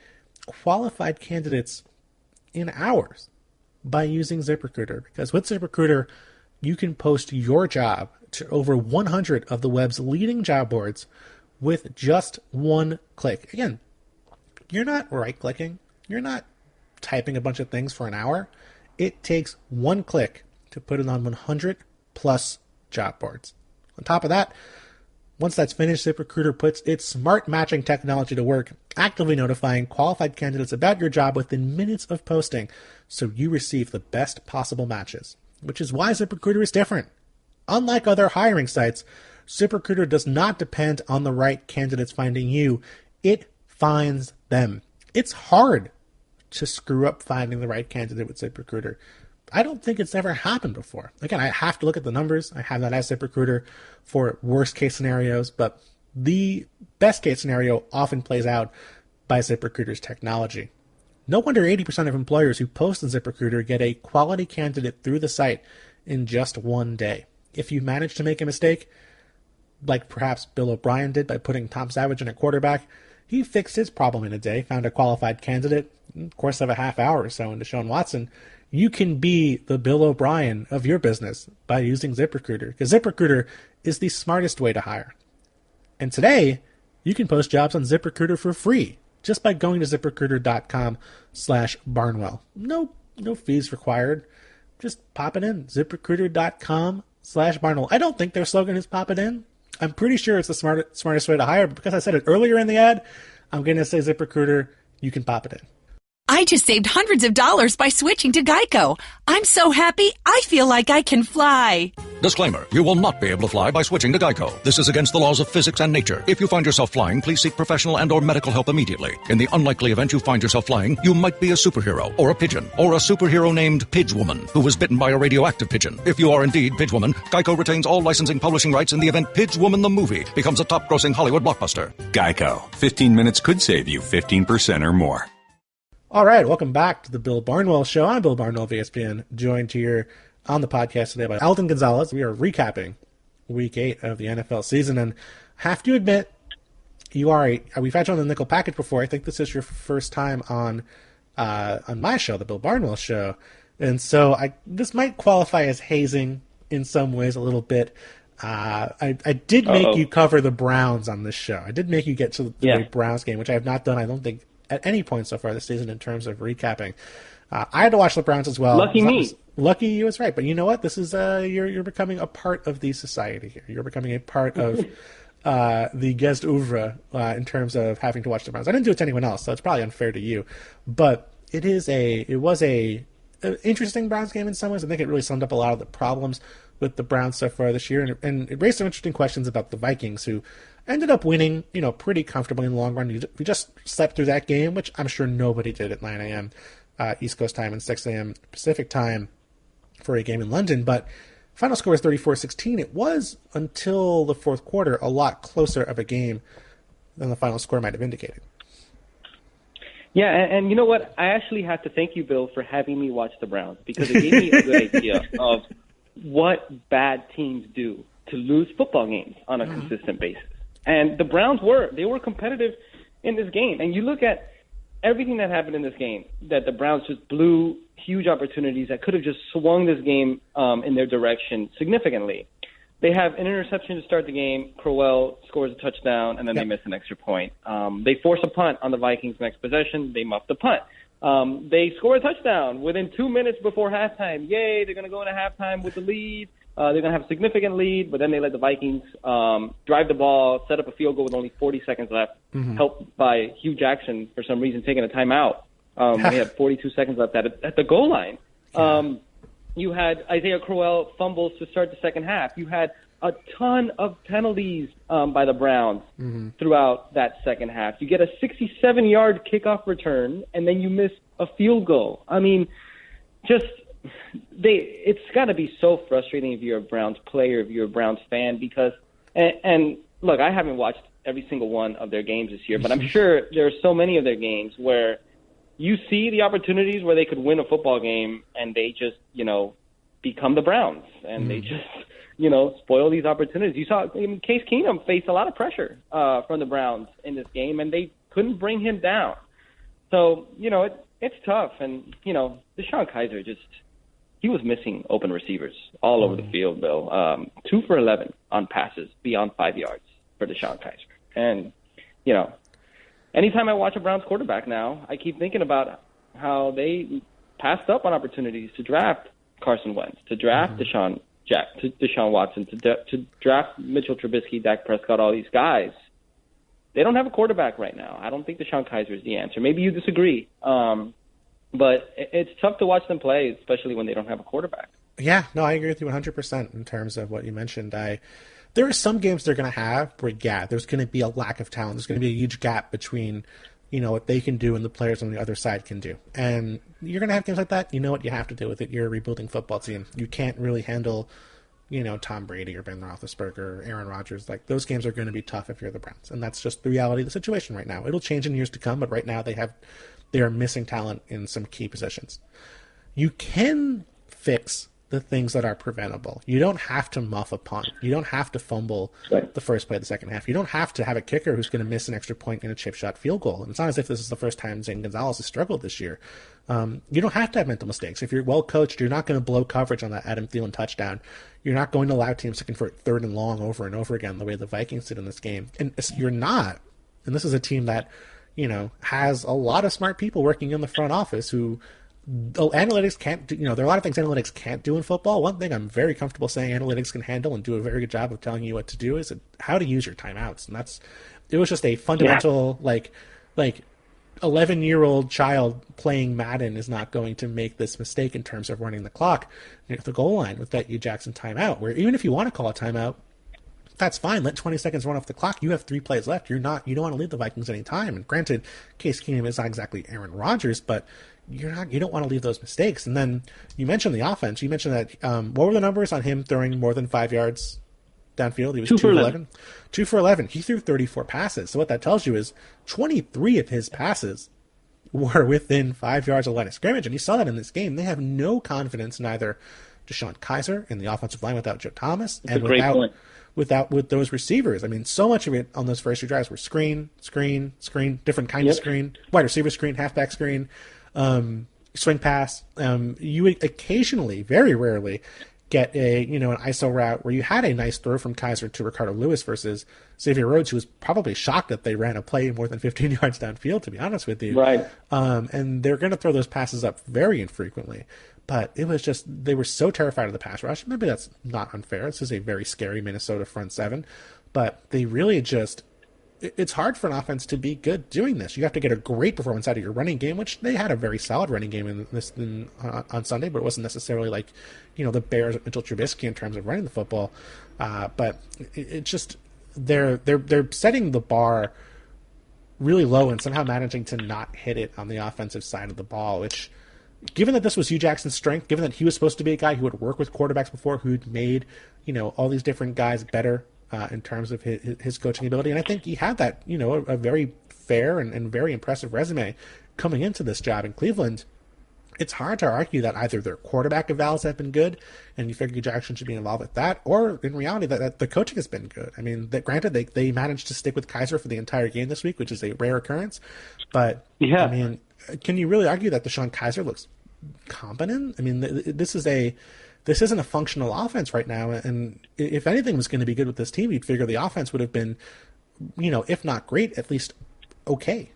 qualified candidates in hours by using ZipRecruiter. Because with ZipRecruiter, you can post your job to over 100 of the web's leading job boards with just one click. Again, you're not right-clicking. You're not typing a bunch of things for an hour. It takes one click to put it on 100-plus job boards. On top of that, once that's finished, ZipRecruiter puts its smart matching technology to work, actively notifying qualified candidates about your job within minutes of posting, so you receive the best possible matches. Which is why ZipRecruiter is different. Unlike other hiring sites, ZipRecruiter does not depend on the right candidates finding you. It finds them. It's hard to screw up finding the right candidate with ZipRecruiter. I don't think it's ever happened before. Again, I have to look at the numbers. I have that as ZipRecruiter for worst case scenarios, but the best case scenario often plays out by ZipRecruiter's technology. No wonder 80% of employers who post on ZipRecruiter get a quality candidate through the site in just one day. If you manage to make a mistake, like perhaps Bill O'Brien did by putting Tom Savage in a quarterback, he fixed his problem in a day, found a qualified candidate, in the course of a half hour or so into Deshaun Watson. You can be the Bill O'Brien of your business by using ZipRecruiter, because ZipRecruiter is the smartest way to hire. And today, you can post jobs on ZipRecruiter for free just by going to ZipRecruiter.com/Barnwell. No fees required. Just pop it in. ZipRecruiter.com/Barnwell. I don't think their slogan is pop it in. I'm pretty sure it's the smartest way to hire, but because I said it earlier in the ad, I'm going to say ZipRecruiter, you can pop it in. I just saved hundreds of dollars by switching to Geico. I'm so happy, I feel like I can fly. Disclaimer, you will not be able to fly by switching to Geico. This is against the laws of physics and nature. If you find yourself flying, please seek professional and or medical help immediately. In the unlikely event you find yourself flying, you might be a superhero, or a pigeon, or a superhero named Pidgewoman, who was bitten by a radioactive pigeon. If you are indeed Pidgewoman, Geico retains all licensing publishing rights in the event Pidgewoman the movie becomes a top-grossing Hollywood blockbuster. Geico. 15 minutes could save you 15% or more. All right, welcome back to the Bill Barnwell Show. I'm Bill Barnwell of ESPN, joined here on the podcast today by Alden Gonzalez. We are recapping Week 8 of the NFL season, and I have to admit, we've had you on the Nickel Package before. I think this is your first time on my show, the Bill Barnwell Show, and so this might qualify as hazing in some ways a little bit. I did make you cover the Browns on this show. I did make you get to the Browns game, which I have not done, I don't think, at any point so far this season in terms of recapping. I had to watch the Browns as well. Lucky me. Lucky you was right. But you know what? This is you're becoming a part of the society here. You're becoming a part of the guest oeuvre in terms of having to watch the Browns. I didn't do it to anyone else, so it's probably unfair to you. But it was an interesting Browns game in some ways. I think it really summed up a lot of the problems with the Browns so far this year, and it raised some interesting questions about the Vikings, who ended up winning, pretty comfortably in the long run. We just slept through that game, which I'm sure nobody did at 9 a.m. East Coast time and 6 a.m. Pacific time for a game in London. But final score was 34-16. It was, until the fourth quarter, a lot closer of a game than the final score might have indicated. Yeah, and you know what? I actually have to thank you, Bill, for having me watch the Browns, because it gave me a good idea of what bad teams do to lose football games on a consistent basis. And the Browns were competitive in this game. And you look at everything that happened in this game, that the Browns just blew huge opportunities that could have just swung this game in their direction significantly. They have an interception to start the game. Crowell scores a touchdown, and then they miss an extra point. They force a punt on the Vikings' next possession. They muff the punt. They score a touchdown within 2 minutes before halftime. Yay, they're going to go into halftime with the lead. They're going to have a significant lead, but then they let the Vikings drive the ball, set up a field goal with only 40 seconds left, helped by Hugh Jackson, for some reason, taking a timeout. They had 42 seconds left at the goal line. You had Isaiah Crowell fumbles to start the second half. You had a ton of penalties by the Browns throughout that second half. You get a 67-yard kickoff return, and then you miss a field goal. I mean, it's got to be so frustrating if you're a Browns player, if you're a Browns fan, because and look, I haven't watched every single one of their games this year, but I'm sure there are so many of their games where you see the opportunities where they could win a football game, and they just, become the Browns, and they just, spoil these opportunities. You saw Case Keenum face a lot of pressure from the Browns in this game, and they couldn't bring him down. So, it's tough. And, DeShone Kizer he was missing open receivers all over the field, Bill. 2 for 11 on passes beyond 5 yards for DeShone Kizer. And, anytime I watch a Browns quarterback now, I keep thinking about how they passed up on opportunities to draft Carson Wentz, to draft Deshaun Watson, to draft Mitchell Trubisky, Dak Prescott, all these guys. They don't have a quarterback right now. I don't think DeShone Kizer is the answer. Maybe you disagree, but it's tough to watch them play, especially when they don't have a quarterback. Yeah, no, I agree with you 100% in terms of what you mentioned. There are some games they're going to have where, there's going to be a lack of talent. There's going to be a huge gap between, what they can do and the players on the other side can do. And you're going to have games like that. You know what you have to do with it. You're a rebuilding football team. You can't really handle, Tom Brady or Ben Roethlisberger or Aaron Rodgers. Like, those games are going to be tough if you're the Browns. And that's just the reality of the situation right now. It'll change in years to come, but right now they are missing talent in some key positions. You can fix the things that are preventable. You don't have to muff a punt. You don't have to fumble the first play of the second half. You don't have to have a kicker who's going to miss an extra point in a chip shot field goal. And it's not as if this is the first time Alden Gonzalez has struggled this year. You don't have to have mental mistakes. If you're well coached, you're not going to blow coverage on that Adam Thielen touchdown. You're not going to allow teams to convert third and long over and over again the way the Vikings did in this game. And you're not. And this is a team that, has a lot of smart people working in the front office who analytics can't do. There are a lot of things analytics can't do in football. One thing I'm very comfortable saying analytics can handle and do a very good job of telling you what to do is how to use your timeouts. And it was just a fundamental, like 11-year-old child playing Madden is not going to make this mistake in terms of running the clock at the goal line with that Hugh Jackson timeout, where even if you want to call a timeout, that's fine. Let 20 seconds run off the clock. You have 3 plays left. You don't want to lead the Vikings any time. And granted, Case Keenum is not exactly Aaron Rodgers, but you don't want to leave those mistakes. And then you mentioned the offense. You mentioned that what were the numbers on him throwing more than 5 yards downfield? He was 2 for 11. 2 for 11. He threw 34 passes. So what that tells you is 23 of his passes were within 5 yards of the line of scrimmage. And you saw that in this game. They have no confidence in either DeShone Kizer in the offensive line without Joe Thomas and with those receivers. I mean, so much of it on those first 2 drives were screen, different kind of screen, wide receiver screen, halfback screen, swing pass. You would occasionally, very rarely, get an ISO route where you had a nice throw from Kizer to Ricardo Lewis versus Xavier Rhodes, who was probably shocked that they ran a play more than 15 yards downfield, to be honest with you. Right. And they're going to throw those passes up very infrequently. But it was just, they were so terrified of the pass rush. Maybe that's not unfair. This is a very scary Minnesota front seven. But they really just, it's hard for an offense to be good doing this. You have to get a great performance out of your running game, which they had a very solid running game on Sunday, but it wasn't necessarily like, the Bears with Mitchell Trubisky in terms of running the football. But it just, they're setting the bar really low and somehow managing to not hit it on the offensive side of the ball, which, given that this was Hugh Jackson's strength, given that he was supposed to be a guy who would work with quarterbacks before, who'd made, all these different guys better in terms of his coaching ability. And I think he had that, a very fair and very impressive resume coming into this job in Cleveland. It's hard to argue that either their quarterback evals have been good, and you figure Jackson should be involved with that, or in reality that the coaching has been good. I mean, granted, they managed to stick with Kaiser for the entire game this week, which is a rare occurrence. But, yeah. I mean, can you really argue that Deshaun Kaiser looks competent? I mean, this isn't a functional offense right now, and if anything was going to be good with this team, you'd figure the offense would have been, if not great, at least okay.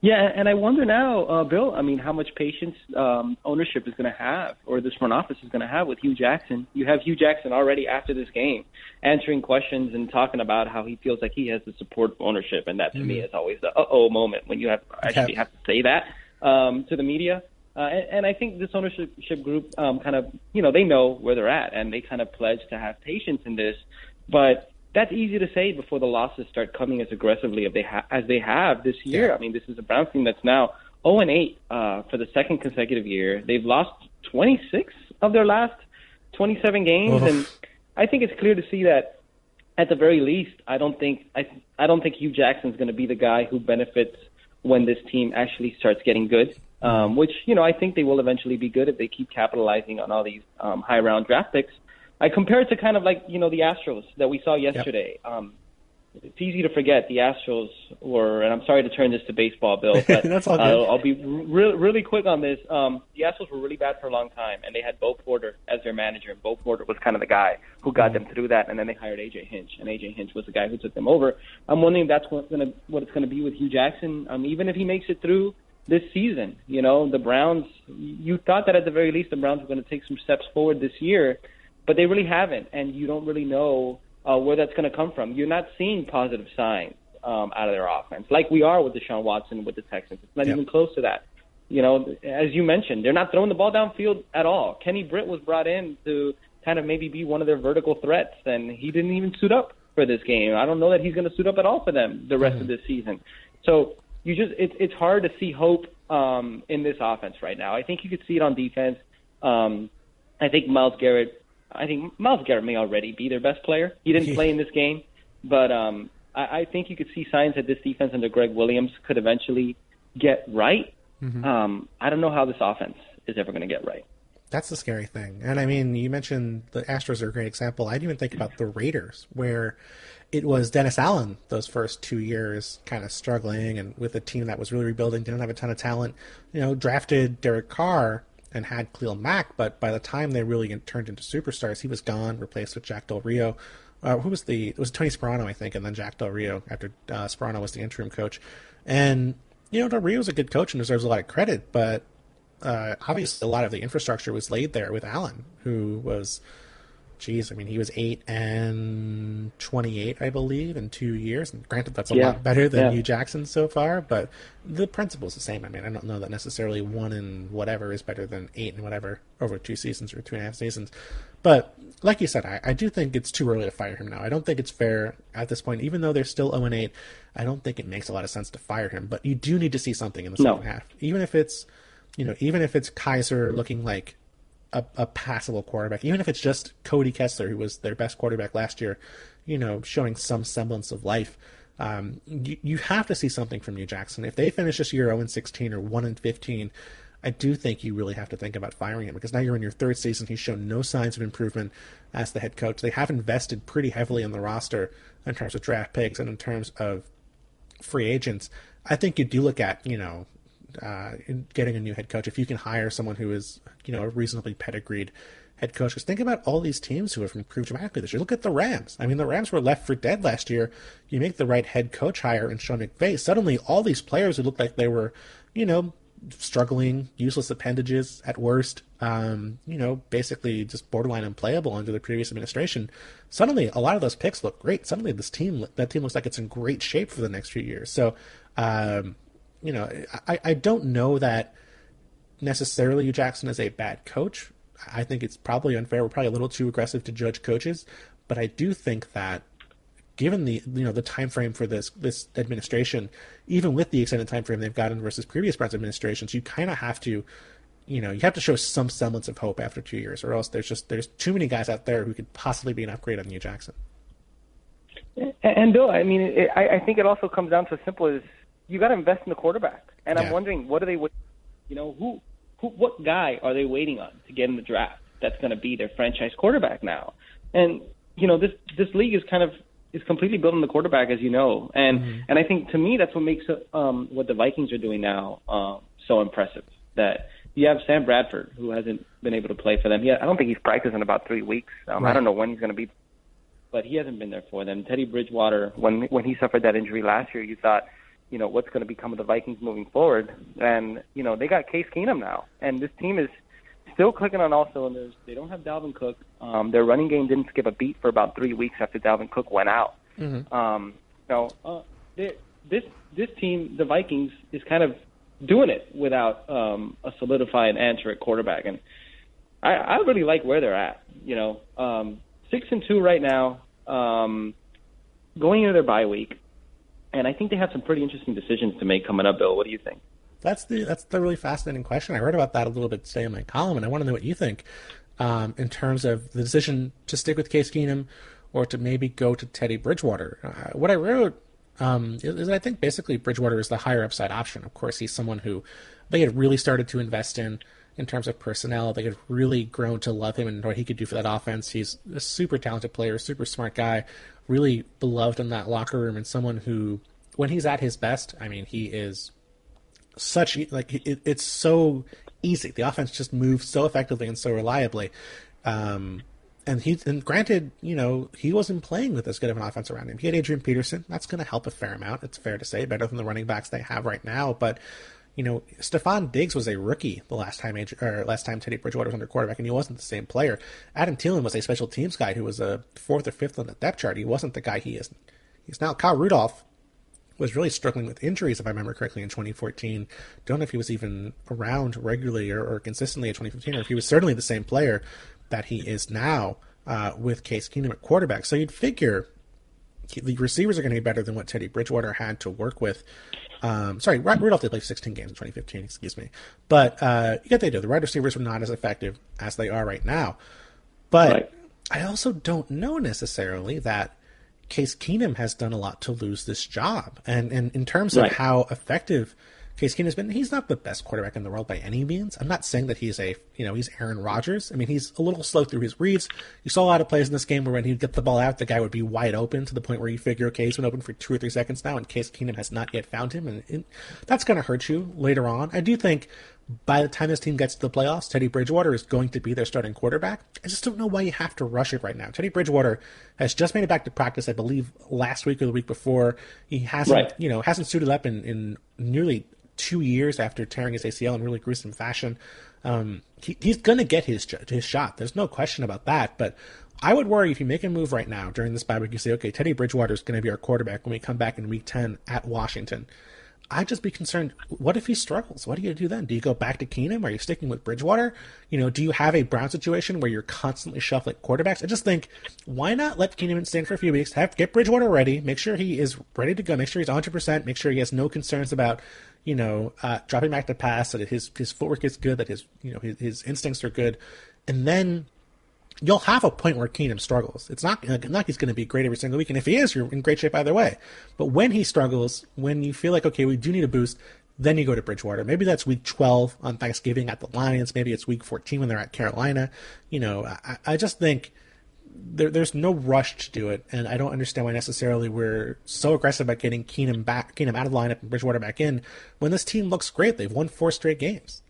Yeah, and I wonder now, Bill, I mean, how much patience ownership is going to have, or this front office is going to have with Hugh Jackson. You have Hugh Jackson already after this game answering questions and talking about how he feels like he has the support of ownership, and that to me is always the uh-oh moment when you have to say that to the media. And I think this ownership group kind of, they know where they're at, and they kind of pledge to have patience in this. But that's easy to say before the losses start coming as aggressively as they have this year. Yeah. I mean, this is a Browns team that's now 0-8 for the second consecutive year. They've lost 26 of their last 27 games, and I think it's clear to see that at the very least, I don't think Hugh Jackson's going to be the guy who benefits when this team actually starts getting good. Which, I think they will eventually be good if they keep capitalizing on all these high-round draft picks. I compare it to kind of like, the Astros that we saw yesterday. Yep. It's easy to forget the Astros were, and I'm sorry to turn this to baseball, Bill, but That's all good. I'll be really quick on this. The Astros were really bad for a long time, and they had Bo Porter as their manager, and Bo Porter was kind of the guy who got them to do that, and then they hired A.J. Hinch, and A.J. Hinch was the guy who took them over. I'm wondering if that's what it's going to be with Hugh Jackson, even if he makes it through this season. The Browns, you thought that at the very least the Browns were going to take some steps forward this year, but they really haven't, and you don't really know where that's going to come from. You're not seeing positive signs out of their offense, like we are with Deshaun Watson with the Texans. It's not even close to that. As you mentioned, they're not throwing the ball downfield at all. Kenny Britt was brought in to kind of maybe be one of their vertical threats, and he didn't even suit up for this game. I don't know that he's going to suit up at all for them the rest of this season. So it's hard to see hope in this offense right now. I think you could see it on defense. I think Myles Garrett may already be their best player. He didn't play in this game, but I think you could see signs that this defense under Greg Williams could eventually get right. I don't know how this offense is ever going to get right. That's the scary thing. And I mean, you mentioned the Astros are a great example. I didn't even think about the Raiders, where it was Dennis Allen those first 2 years kind of struggling, and with a team that was really rebuilding, didn't have a ton of talent, drafted Derek Carr and had Khalil Mack, but by the time they really turned into superstars, he was gone, replaced with Jack Del Rio. It was Tony Sperano, I think, and then Jack Del Rio after Sperano was the interim coach. And, Del Rio's a good coach and deserves a lot of credit, but obviously a lot of the infrastructure was laid there with Allen, who was, he was 8-28, I believe, in 2 years. And granted, that's a lot better than Hugh Jackson so far, but the principle's the same. I mean, I don't know that necessarily 1 and whatever is better than 8 and whatever over 2 seasons or 2.5 seasons. But like you said, I do think it's too early to fire him now. I don't think it's fair at this point, even though they're still 0-8. I don't think it makes a lot of sense to fire him. But you do need to see something in the second half, even if it's Kaiser looking like a passable quarterback, even if it's just Cody Kessler, who was their best quarterback last year, showing some semblance of life. You have to see something from Hugh Jackson. If they finish this year 0-16 or 1-15, I do think you really have to think about firing him, because now you're in your third season. He's shown no signs of improvement as the head coach. They have invested pretty heavily in the roster in terms of draft picks and in terms of free agents. I think you do look at, in getting a new head coach, if you can hire someone who is, a reasonably pedigreed head coach. Because think about all these teams who have improved dramatically this year. Look at the Rams. I mean, the Rams were left for dead last year. You make the right head coach hire in Sean McVay. Suddenly, all these players who looked like they were, struggling, useless appendages at worst, basically just borderline unplayable under the previous administration. Suddenly, a lot of those picks look great. Suddenly, that team looks like it's in great shape for the next few years. So, I don't know that necessarily Hugh Jackson is a bad coach. I think it's probably unfair. We're probably a little too aggressive to judge coaches, but I do think that given the time frame for this administration, even with the extended time frame they've gotten versus previous Browns administrations, you kind of have to, you have to show some semblance of hope after 2 years, or else there's too many guys out there who could possibly be an upgrade on Hugh Jackson. And Bill, I mean, I think it also comes down to as simple as you got to invest in the quarterback. And I'm wondering, what are they? What guy are they waiting on to get in the draft that's going to be their franchise quarterback now? And this league is completely built on the quarterback, as you know. And and I think, to me, that's what makes what the Vikings are doing now so impressive. That you have Sam Bradford, who hasn't been able to play for them. I don't think he's practiced in about 3 weeks. I don't know when he's going to be, but he hasn't been there for them. Teddy Bridgewater, when he suffered that injury last year, you thought, what's going to become of the Vikings moving forward? And, they got Case Keenum now. And this team is still clicking on all cylinders. They don't have Dalvin Cook. Their running game didn't skip a beat for about 3 weeks after Dalvin Cook went out. This team, the Vikings, is kind of doing it without a solidified answer at quarterback. And I really like where they're at. 6-2 right now, going into their bye week. And I think they have some pretty interesting decisions to make coming up, Bill. What do you think? That's the really fascinating question. I read about that a little bit today in my column, and I want to know what you think in terms of the decision to stick with Case Keenum or to maybe go to Teddy Bridgewater. What I wrote is I think basically Bridgewater is the higher upside option. Of course, he's someone who they had really started to invest in terms of personnel. They had really grown to love him and what he could do for that offense. He's a super talented player, super smart guy, really beloved in that locker room, and someone who, when he's at his best, I mean, he is such, it's so easy. The offense just moves so effectively and so reliably. And granted, he wasn't playing with as good of an offense around him. He had Adrian Peterson. That's going to help a fair amount. It's fair to say, better than the running backs they have right now. But, Stephon Diggs was a rookie the last time Teddy Bridgewater was under quarterback, and he wasn't the same player. Adam Thielen was a special teams guy who was a 4th or 5th on the depth chart. He wasn't the guy he is. He's now. Kyle Rudolph was really struggling with injuries, if I remember correctly, in 2014. Don't know if he was even around regularly or consistently in 2015, or if he was certainly the same player that he is now with Case Keenum at quarterback. So you'd figure the receivers are going to be better than what Teddy Bridgewater had to work with. Rudolph did play 16 games in 2015, excuse me. But you get the idea. The wide receivers were not as effective as they are right now. But I also don't know necessarily that Case Keenum has done a lot to lose this job. And in terms of how effective Case Keenum has been, he's not the best quarterback in the world by any means. I'm not saying that he's he's Aaron Rodgers. I mean, he's a little slow through his reads. You saw a lot of plays in this game where when he'd get the ball out, the guy would be wide open to the point where you figure, okay, he's been open for 2 or 3 seconds now, and Case Keenum has not yet found him. And that's going to hurt you later on. I do think by the time this team gets to the playoffs, Teddy Bridgewater is going to be their starting quarterback. I just don't know why you have to rush it right now. Teddy Bridgewater has just made it back to practice, I believe, last week or the week before. He hasn't, hasn't suited up in nearly 2 years after tearing his ACL in really gruesome fashion. He's going to get his shot. There's no question about that. But I would worry if you make a move right now during this bye week, you say, okay, Teddy Bridgewater is going to be our quarterback when we come back in week 10 at Washington. I'd just be concerned, what if he struggles? What do you do then? Do you go back to Keenum? Are you sticking with Bridgewater? Do you have a Brown situation where you're constantly shuffling quarterbacks? I just think, why not let Keenum stand for a few weeks, get Bridgewater ready, make sure he is ready to go, make sure he's 100%, make sure he has no concerns about, dropping back to pass, that his footwork is good, that his instincts are good, and then you'll have a point where Keenum struggles. It's not like he's going to be great every single week, and if he is, you're in great shape either way. But when he struggles, when you feel like, okay, we do need a boost, then you go to Bridgewater. Maybe that's week 12 on Thanksgiving at the Lions. Maybe it's week 14 when they're at Carolina. I just think there's no rush to do it, and I don't understand why necessarily we're so aggressive about getting Keenum out of the lineup and Bridgewater back in when this team looks great. They've won 4 straight games.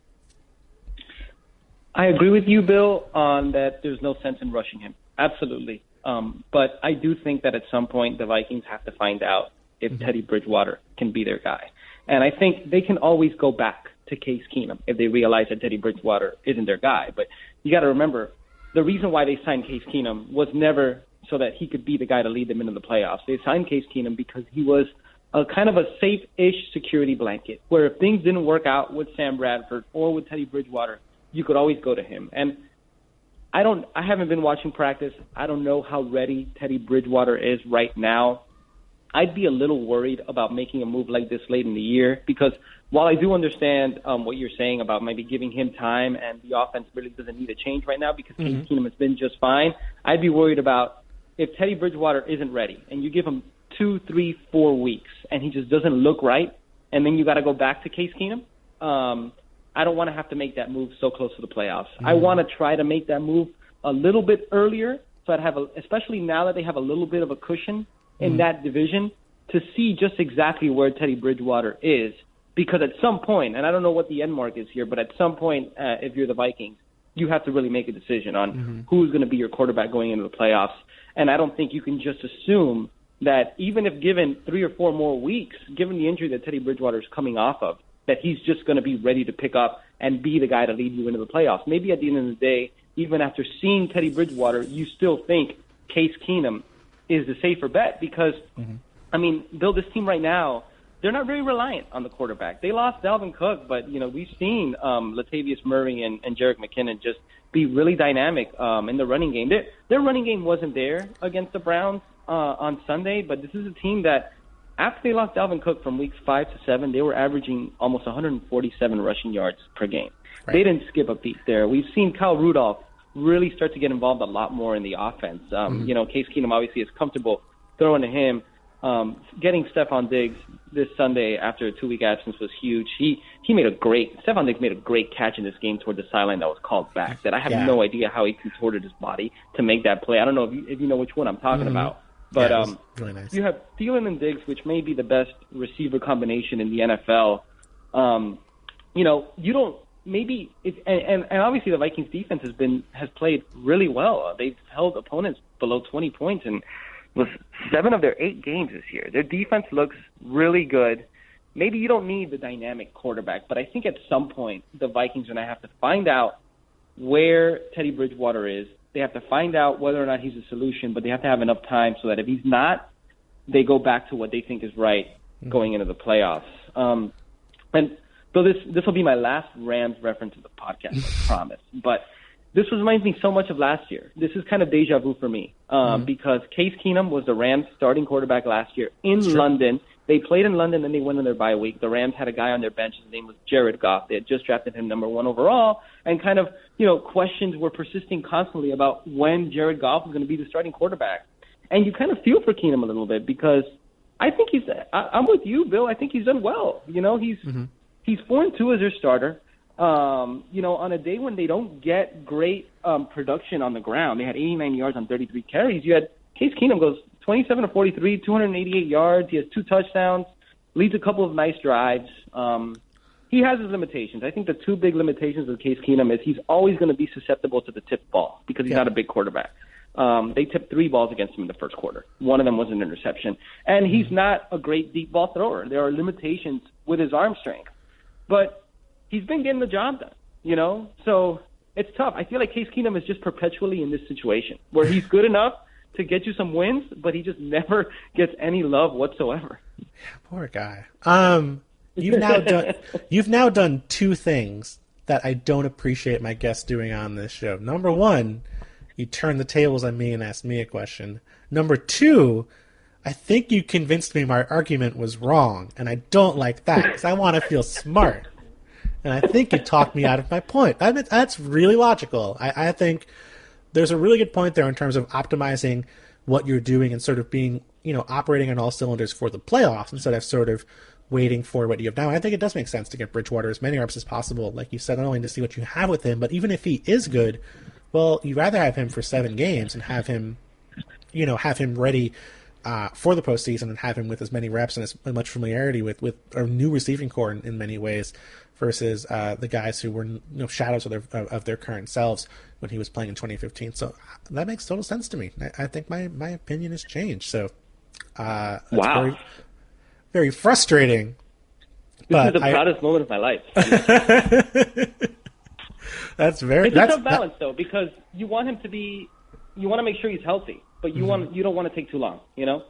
I agree with you, Bill, on that there's no sense in rushing him. Absolutely. But I do think that at some point the Vikings have to find out if Teddy Bridgewater can be their guy. And I think they can always go back to Case Keenum if they realize that Teddy Bridgewater isn't their guy. But you got to remember, the reason why they signed Case Keenum was never so that he could be the guy to lead them into the playoffs. They signed Case Keenum because he was a kind of a safe-ish security blanket, where if things didn't work out with Sam Bradford or with Teddy Bridgewater, you could always go to him. And I haven't been watching practice. I don't know how ready Teddy Bridgewater is right now. I'd be a little worried about making a move like this late in the year, because while I do understand what you're saying about maybe giving him time and the offense really doesn't need a change right now because Case Keenum has been just fine, I'd be worried about if Teddy Bridgewater isn't ready and you give him 2, 3, 4 weeks and he just doesn't look right, and then you got to go back to Case Keenum. I don't want to have to make that move so close to the playoffs. I want to try to make that move a little bit earlier, so I'd have, especially now that they have a little bit of a cushion in that division, to see just exactly where Teddy Bridgewater is. Because at some point, and I don't know what the end mark is here, but at some point, if you're the Vikings, you have to really make a decision on who's going to be your quarterback going into the playoffs. And I don't think you can just assume that even if given 3 or 4 more weeks, given the injury that Teddy Bridgewater is coming off of, that he's just going to be ready to pick up and be the guy to lead you into the playoffs. Maybe at the end of the day, even after seeing Teddy Bridgewater, you still think Case Keenum is the safer bet because, I mean, Bill, this team right now, they're not very reliant on the quarterback. They lost Dalvin Cook, but, you know, we've seen Latavius Murray and Jerick McKinnon just be really dynamic in the running game. Their running game wasn't there against the Browns on Sunday, but this is a team that, after they lost Dalvin Cook from weeks 5 to 7, they were averaging almost 147 rushing yards per game. Right. They didn't skip a beat there. We've seen Kyle Rudolph really start to get involved a lot more in the offense. You know, Case Keenum obviously is comfortable throwing to him. Getting Stephon Diggs this Sunday after a 2-week absence was huge. Stephon Diggs made a great catch in this game toward the sideline that was called back. That I have no idea how he contorted his body to make that play. I don't know if you know which one I'm talking about. But really nice. You have Thielen and Diggs, which may be the best receiver combination in the NFL. You know, you don't maybe and obviously the Vikings defense has played really well. They've held opponents below 20 points in 7 of their 8 games this year. Their defense looks really good. Maybe you don't need the dynamic quarterback, but I think at some point the Vikings are going to have to find out where Teddy Bridgewater is. They have to find out whether or not he's a solution, but they have to have enough time so that if he's not, they go back to what they think is right going into the playoffs. And so this will be my last Rams reference of the podcast, I promise. But this reminds me so much of last year. This is kind of deja vu for me because Case Keenum was the Rams' starting quarterback last year in London. They played in London, and they went on their bye week. The Rams had a guy on their bench. His name was Jared Goff. They had just drafted him number 1 overall, and kind of, you know, questions were persisting constantly about when Jared Goff was going to be the starting quarterback. And you kind of feel for Keenum a little bit because I think I'm with you, Bill. I think he's done well. You know, he's 4-2 as their starter. You know, on a day when they don't get great production on the ground, they had 89 yards on 33 carries. You had Case Keenum goes 27 to 43, 288 yards. He has 2 touchdowns, leads a couple of nice drives. He has his limitations. I think the 2 big limitations of Case Keenum is he's always going to be susceptible to the tip ball because he's not a big quarterback. They tipped 3 balls against him in the first quarter. One of them was an interception. And he's not a great deep ball thrower. There are limitations with his arm strength. But he's been getting the job done, you know? So it's tough. I feel like Case Keenum is just perpetually in this situation where he's good enough to get you some wins, but he just never gets any love whatsoever. Yeah, poor guy. You've now done 2 things that I don't appreciate my guests doing on this show. Number 1, you turned the tables on me and asked me a question. Number 2, I think you convinced me my argument was wrong, and I don't like that because I want to feel smart. And I think you talked me out of my point. That's really logical. I think there's a really good point there in terms of optimizing what you're doing and sort of being, you know, operating on all cylinders for the playoffs instead of sort of waiting for what you have now. I think it does make sense to get Bridgewater as many reps as possible, like you said, not only to see what you have with him, but even if he is good, well, you'd rather have him for 7 games and have him ready for the postseason and have him with as many reps and as much familiarity with a new receiving core in many ways versus the guys who were shadows of their current selves when he was playing in 2015. So that makes total sense to me. I think my opinion has changed. So wow. Very, very frustrating This is the proudest moment of my life. That's very. It's a tough balance, though, because you want him to be. You want to make sure he's healthy, but you don't want to take too long. You know.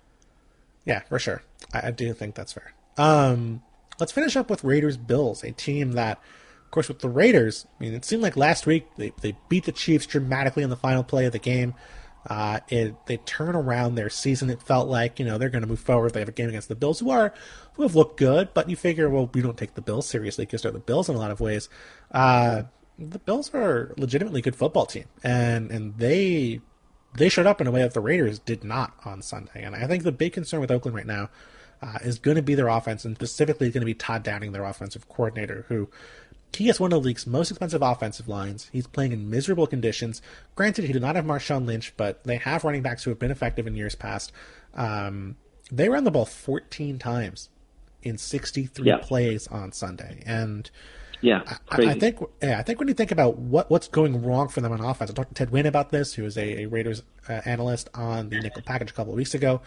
Yeah, for sure. I do think that's fair. Let's finish up with Raiders-Bills, a team that, of course, with the Raiders, I mean, it seemed like last week they beat the Chiefs dramatically in the final play of the game. They turn around their season. It felt like, they're going to move forward. They have a game against the Bills who have looked good, but you figure, well, we don't take the Bills seriously because they're the Bills in a lot of ways. The Bills are a legitimately good football team, and they showed up in a way that the Raiders did not on Sunday. And I think the big concern with Oakland right now is going to be their offense, and specifically going to be Todd Downing, their offensive coordinator, who he has one of the league's most expensive offensive lines. He's playing in miserable conditions. Granted, he did not have Marshawn Lynch, but they have running backs who have been effective in years past. They ran the ball 14 times in 63 plays on Sunday, and I think when you think about what's going wrong for them on offense, I talked to Ted Wynn about this, who was a Raiders analyst on the Nickel Package a couple of weeks ago.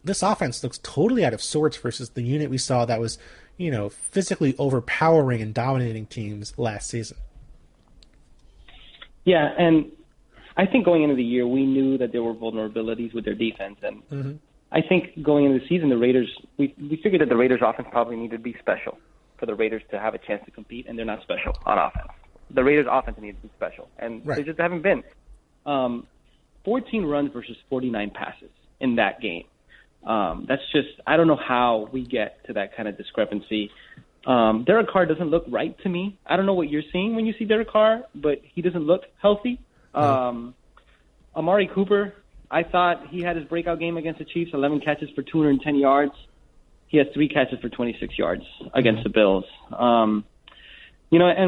This offense looks totally out of sorts versus the unit we saw that was, physically overpowering and dominating teams last season. Yeah, and I think going into the year, we knew that there were vulnerabilities with their defense, and I think going into the season, the Raiders, we figured that the Raiders' offense probably needed to be special for the Raiders to have a chance to compete, and they're not special on offense. The Raiders' offense needs to be special, and they just haven't been. 14 runs versus 49 passes in that game. That's just, I don't know how we get to that kind of discrepancy. Derek Carr doesn't look right to me. I don't know what you're seeing when you see Derek Carr, but he doesn't look healthy. Amari Cooper, I thought he had his breakout game against the Chiefs, 11 catches for 210 yards. He has 3 catches for 26 yards against the Bills. And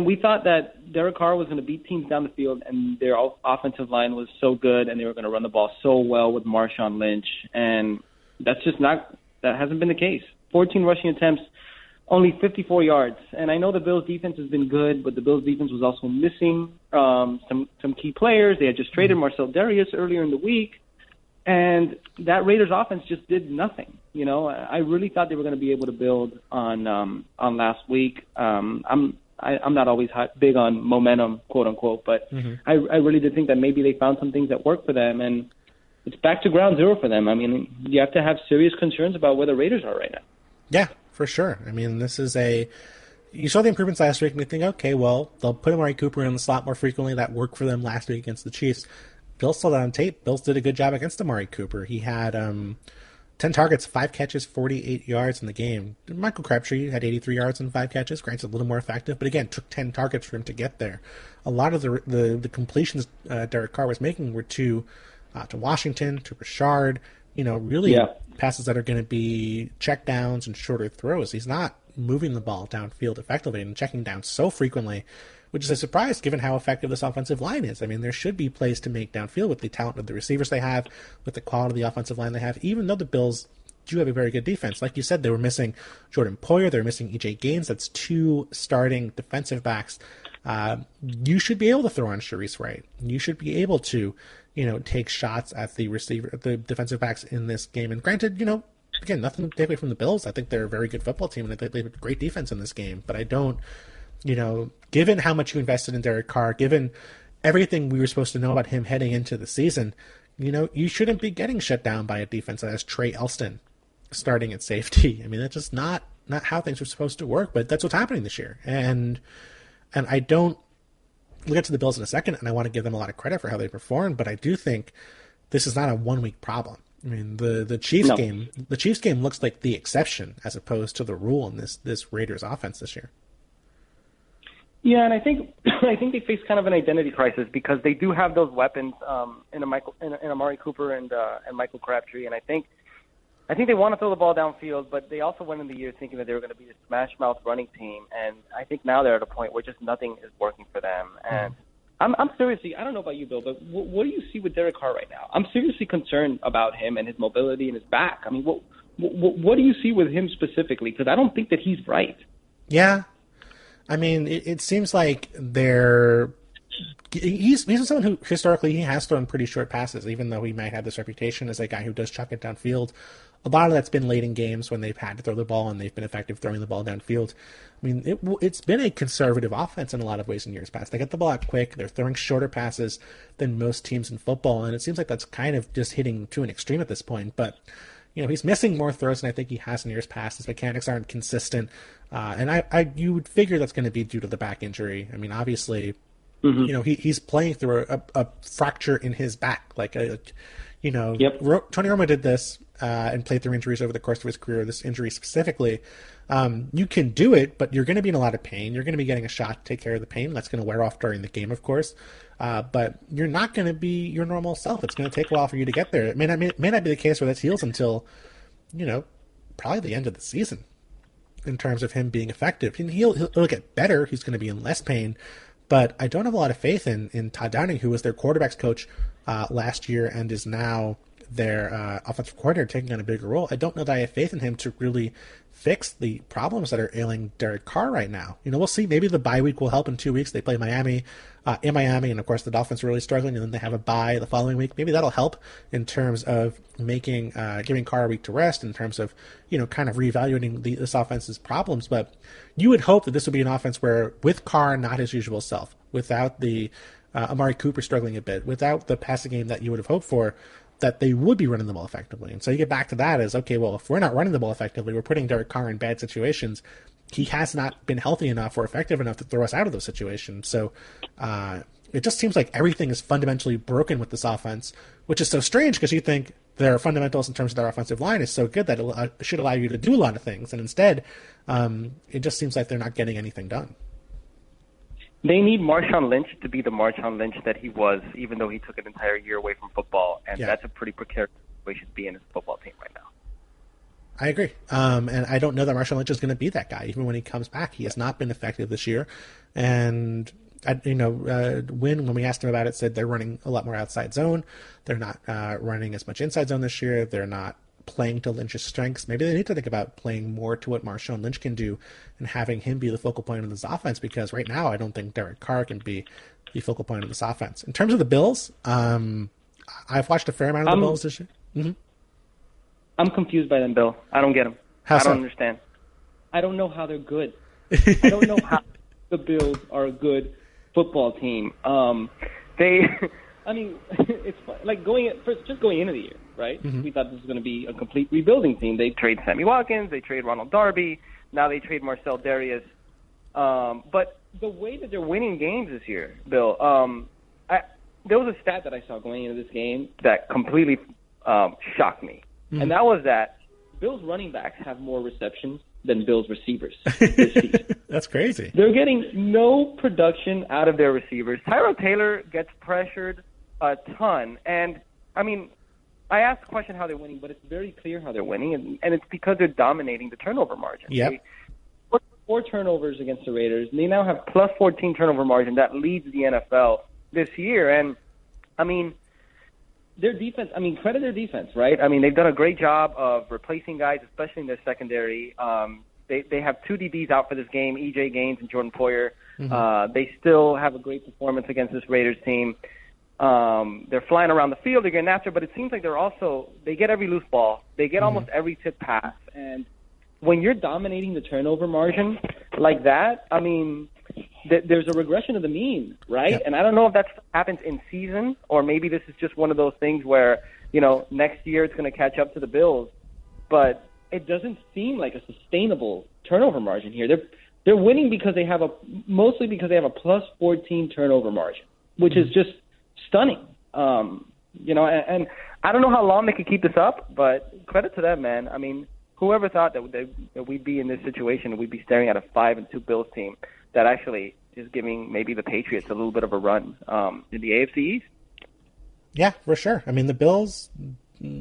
we thought that Derek Carr was going to beat teams down the field, and their offensive line was so good, and they were going to run the ball so well with Marshawn Lynch. And that hasn't been the case. 14 rushing attempts, only 54 yards. And I know the Bills' defense has been good, but the Bills' defense was also missing some key players. They had just traded Marcel Darius earlier in the week, and that Raiders' offense just did nothing. I really thought they were going to be able to build on last week. I'm not always big on momentum, quote unquote, but I really did think that maybe they found some things that worked for them, and it's back to ground zero for them. I mean, you have to have serious concerns about where the Raiders are right now. Yeah, for sure. I mean, you saw the improvements last week, and you think, okay, well, they'll put Amari Cooper in the slot more frequently. That worked for them last week against the Chiefs. Bills saw that on tape. Bills did a good job against Amari Cooper. He had 10 targets, 5 catches, 48 yards in the game. Michael Crabtree had 83 yards and 5 catches. Granted, a little more effective, but again, took 10 targets for him to get there. A lot of the completions Derek Carr was making were to Washington, to Richard, passes that are going to be check downs and shorter throws. He's not moving the ball downfield effectively and checking down so frequently, which is a surprise given how effective this offensive line is. I mean, there should be plays to make downfield with the talent of the receivers they have, with the quality of the offensive line they have, even though the Bills do have a very good defense. Like you said, they were missing Jordan Poyer, they were missing E.J. Gaines. That's 2 starting defensive backs. You should be able to throw on Sharice Wright. You should be able to, take shots at the defensive backs in this game. And granted, again, nothing to take away from the Bills. I think they're a very good football team, and they have a great defense in this game. But I don't, given how much you invested in Derek Carr, given everything we were supposed to know about him heading into the season, you shouldn't be getting shut down by a defense that has Trey Elston starting at safety. I mean, that's just not how things are supposed to work, but that's what's happening this year. And I don't, we'll get to the Bills in a second, and I want to give them a lot of credit for how they performed, but I do think this is not a 1-week problem. I mean, the Chiefs game looks like the exception as opposed to the rule in this Raiders offense this year. Yeah, and I think they face kind of an identity crisis because they do have those weapons in Amari Cooper and Michael Crabtree, and I think they want to throw the ball downfield, but they also went in the year thinking that they were going to be a smash-mouth running team, and I think now they're at a point where just nothing is working for them. And I'm seriously, I don't know about you, Bill, but what do you see with Derek Carr right now? I'm seriously concerned about him and his mobility and his back. I mean, what do you see with him specifically? Because I don't think that he's right. Yeah. I mean, it seems like he's someone who historically he has thrown pretty short passes, even though he might have this reputation as a guy who does chuck it downfield a lot of that's been late in games when they've had to throw the ball and they've been effective throwing the ball downfield. I mean, it's been a conservative offense in a lot of ways in years past. They get the ball out quick. They're throwing shorter passes than most teams in football, and it seems like that's kind of just hitting to an extreme at this point. But he's missing more throws than I think he has in years past. His mechanics aren't consistent, and you would figure that's going to be due to the back injury. I mean, obviously, he's playing through a fracture in his back. Tony Romo did this and played through injuries over the course of his career. This injury specifically, you can do it, but you're going to be in a lot of pain. You're going to be getting a shot to take care of the pain. That's going to wear off during the game, of course. But you're not going to be your normal self. It's going to take a while for you to get there. It may not be the case where this heals until, probably the end of the season in terms of him being effective. And he'll get better. He's going to be in less pain. But I don't have a lot of faith in Todd Downing, who was their quarterback's coach last year and is now their offensive coordinator, taking on a bigger role. I don't know that I have faith in him to really fix the problems that are ailing Derek Carr right now. We'll see. Maybe the bye week will help in 2 weeks. They play Miami in Miami, and of course the Dolphins are really struggling, and then they have a bye the following week. Maybe that'll help in terms of giving Carr a week to rest, in terms of kind of reevaluating this offense's problems. But you would hope that this would be an offense where, with Carr not his usual self, without the Amari Cooper struggling a bit, without the passing game that you would have hoped for, that they would be running the ball effectively. And so you get back to that as, okay, well, if we're not running the ball effectively, we're putting Derek Carr in bad situations. He has not been healthy enough or effective enough to throw us out of those situations. So it just seems like everything is fundamentally broken with this offense, which is so strange because you think their fundamentals in terms of their offensive line is so good that it should allow you to do a lot of things. And instead, it just seems like they're not getting anything done. They need Marshawn Lynch to be the Marshawn Lynch that he was, even though he took an entire year away from football. And that's a pretty precarious situation to be in as a football team right now. I agree. And I don't know that Marshawn Lynch is going to be that guy. Even when he comes back, he has not been effective this year. And, when we asked him about it, said they're running a lot more outside zone. They're not running as much inside zone this year. They're not playing to Lynch's strengths. Maybe they need to think about playing more to what Marshawn Lynch can do and having him be the focal point of this offense, because right now I don't think Derek Carr can be the focal point of this offense. In terms of the Bills, I've watched a fair amount of the Bills this year. Mm-hmm. I'm confused by them, Bill. I don't get them. I don't understand. I don't know how they're good. I don't know how the Bills are a good football team. It's like going into the year, right? Mm-hmm. We thought this was going to be a complete rebuilding team. They trade Sammy Watkins, they trade Ronald Darby, now they trade Marcel Darius. But the way that they're winning games this year, Bill, there was a stat that I saw going into this game that completely shocked me. Mm-hmm. And that was that Bills running backs have more receptions than Bills receivers this season. That's crazy. They're getting no production out of their receivers. Tyrod Taylor gets pressured a ton. And, I asked the question how they're winning, but it's very clear how they're winning, and it's because they're dominating the turnover margin. Yep. They put 4 turnovers against the Raiders, and they now have plus 14 turnover margin. That leads the NFL this year. And, their defense, credit their defense, right? They've done a great job of replacing guys, especially in their secondary. They have 2 DBs out for this game, E.J. Gaines and Jordan Poyer. Mm-hmm. They still have a great performance against this Raiders team. They're flying around the field, they're getting after, but it seems like they get every loose ball. They get almost every tip pass. And when you're dominating the turnover margin like that, there's a regression of the mean, right? Yep. And I don't know if that happens in season, or maybe this is just one of those things where, next year it's going to catch up to the Bills. But it doesn't seem like a sustainable turnover margin here. They're winning mostly because they have a plus 14 turnover margin, which is just stunning. And I don't know how long they could keep this up, but credit to them, man. Whoever thought that we'd be in this situation, we'd be staring at a 5-2 Bills team that actually is giving maybe the Patriots a little bit of a run in the AFC East? Yeah, for sure. The Bills,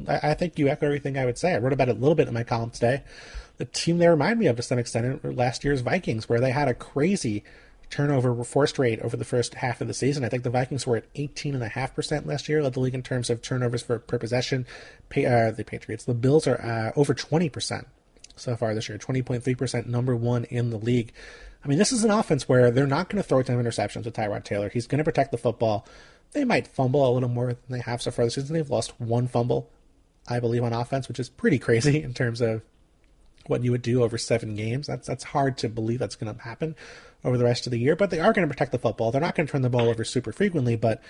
I think you echo everything I would say. I wrote about it a little bit in my column today. The team they remind me of to some extent last year's Vikings, where they had a crazy turnover forced rate over the first half of the season. I think the Vikings were at 18.5% last year, led the league in terms of turnovers per possession. The Patriots, the Bills are over 20% so far this year, 20.3%, number 1 in the league. This is an offense where they're not going to throw a ton of interceptions with Tyrod Taylor. He's going to protect the football. They might fumble a little more than they have so far this season. They've lost 1 fumble I believe, on offense, which is pretty crazy in terms of what you would do over 7 games. That's hard to believe that's going to happen over the rest of the year, but they are going to protect the football. They're not going to turn the ball over super frequently, but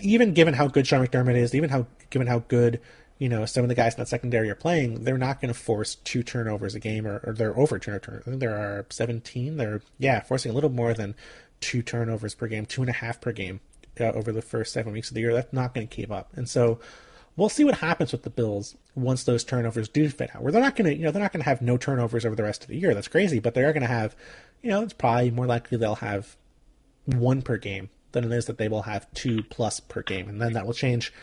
even given how good Sean McDermott is, given how good, some of the guys in that secondary are playing, they're not going to force 2 turnovers a game, or they're over turnovers. I think there are 17. They're forcing a little more than 2 turnovers per game, 2.5 per game over the first 7 weeks of the year. That's not going to keep up, and so we'll see what happens with the Bills once those turnovers do fit out. Where they're not going to have no turnovers over the rest of the year. That's crazy, but they are going to have, it's probably more likely they'll have 1 per game than it is that they will have 2+ per game, and then that will change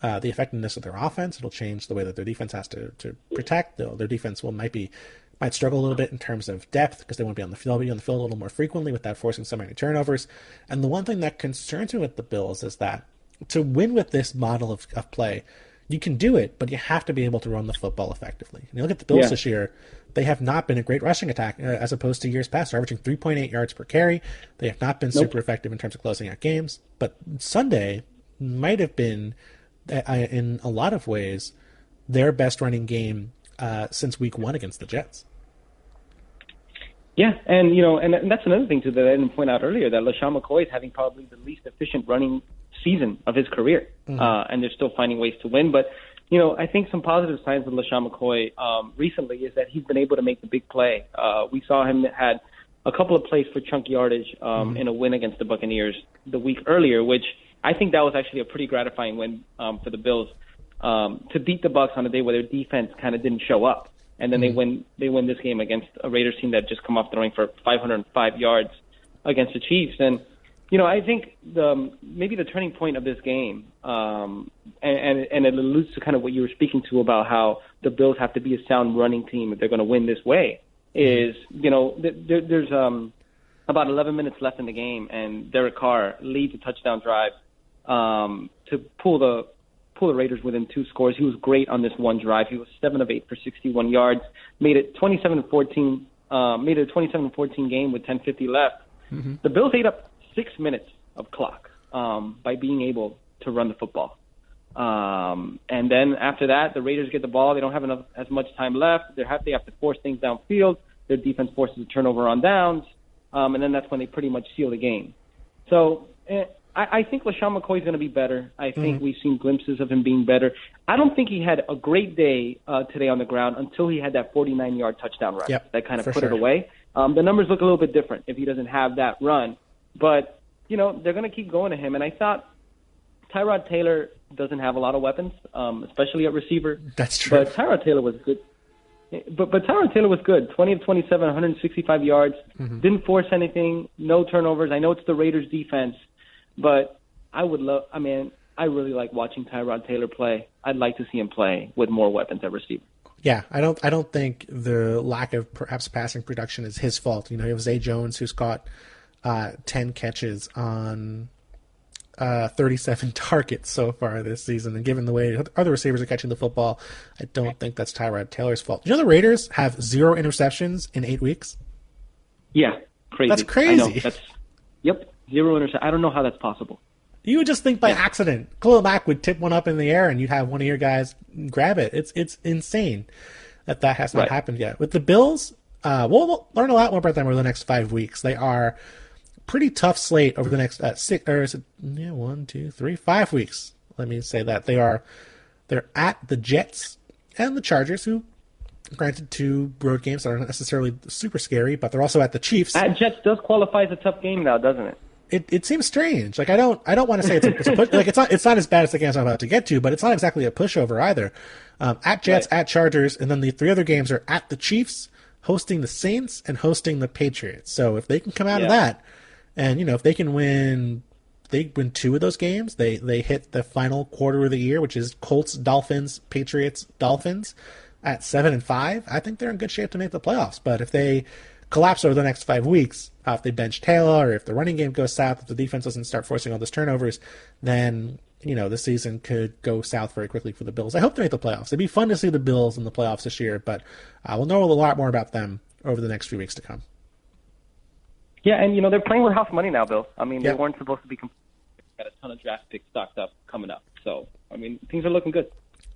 the effectiveness of their offense. It'll change the way that their defense has to protect. Their defense might struggle a little bit in terms of depth because they won't be on the field. They'll be on the field a little more frequently without forcing so many turnovers. And the one thing that concerns me with the Bills is that to win with this model of play, you can do it, but you have to be able to run the football effectively. And you look at the Bills this year, they have not been a great rushing attack as opposed to years past. They're averaging 3.8 yards per carry. They have not been super effective in terms of closing out games. But Sunday might have been, in a lot of ways, their best running game since week 1 against the Jets. Yeah, and and that's another thing too that I didn't point out earlier, that LaShawn McCoy is having probably the least efficient running season of his career, and they're still finding ways to win. But I think some positive signs with LaShawn McCoy recently is that he's been able to make the big play. We saw him had a couple of plays for chunk yardage in a win against the Buccaneers the week earlier, which I think that was actually a pretty gratifying win for the Bills to beat the Bucs on a day where their defense kind of didn't show up. And then they win this game against a Raiders team that just come off throwing for 505 yards against the Chiefs. And I think maybe the turning point of this game, and it alludes to kind of what you were speaking to about how the Bills have to be a sound running team if they're going to win this way, is there's about 11 minutes left in the game, and Derek Carr leads a touchdown drive to pull the Raiders within 2 scores. He was great on this one drive. He was 7 of 8 for 61 yards, made it 27-14. Made it a 27-14 game with 10:50 left. The Bills ate up 6 minutes of clock by being able to run the football. And then after that, the Raiders get the ball. They don't have as much time left. They have to force things downfield. Their defense forces a turnover on downs, and then that's when they pretty much seal the game. So I think LaShawn McCoy is going to be better. I think we've seen glimpses of him being better. I don't think he had a great day today on the ground until he had that 49-yard touchdown run. That kind of put it away. The numbers look a little bit different if he doesn't have that run. But, they're going to keep going to him. And I thought Tyrod Taylor doesn't have a lot of weapons, especially at receiver. That's true. But Tyrod Taylor was good. But Tyrod Taylor was good. 20 of 27, 165 yards. Didn't force anything. No turnovers. I know it's the Raiders defense. But I really like watching Tyrod Taylor play. I'd like to see him play with more weapons at receiver. Yeah, I don't think the lack of perhaps passing production is his fault. You have Zay Jones, who's caught 10 catches on 37 targets so far this season, and given the way other receivers are catching the football, I don't think that's Tyrod Taylor's fault. The Raiders have 0 interceptions in 8 weeks? Yeah, crazy. That's crazy. Yep. 0 interceptions. I don't know how that's possible. You would just think by accident, Khalil Mack would tip one up in the air and you'd have one of your guys grab it. It's insane that has not happened yet. With the Bills, we'll learn a lot more about them over the next 5 weeks. They are pretty tough slate over the next 5 weeks. Let me say that they're at the Jets and the Chargers, who, granted, 2 road games that aren't necessarily super scary, but they're also at the Chiefs. At Jets does qualify as a tough game now, doesn't it? It seems strange. Like I don't want to say it's a push. Like it's not as bad as the games I'm about to get to, but it's not exactly a pushover either. At Jets, at Chargers, and then the 3 other games are at the Chiefs, hosting the Saints, and hosting the Patriots. So if they can come out of that, and if they win 2 of those games, they hit the final quarter of the year, which is Colts, Dolphins, Patriots, Dolphins, at 7-5. I think they're in good shape to make the playoffs. But if they collapse over the next 5 weeks, if they bench Taylor, or if the running game goes south, if the defense doesn't start forcing all those turnovers, then the season could go south very quickly for the Bills. I hope they make the playoffs. It'd be fun to see the Bills in the playoffs this year, but we'll know a lot more about them over the next few weeks to come. Yeah, and they're playing with house money now, Bill. They weren't supposed to be got a ton of draft picks stocked up coming up. So things are looking good.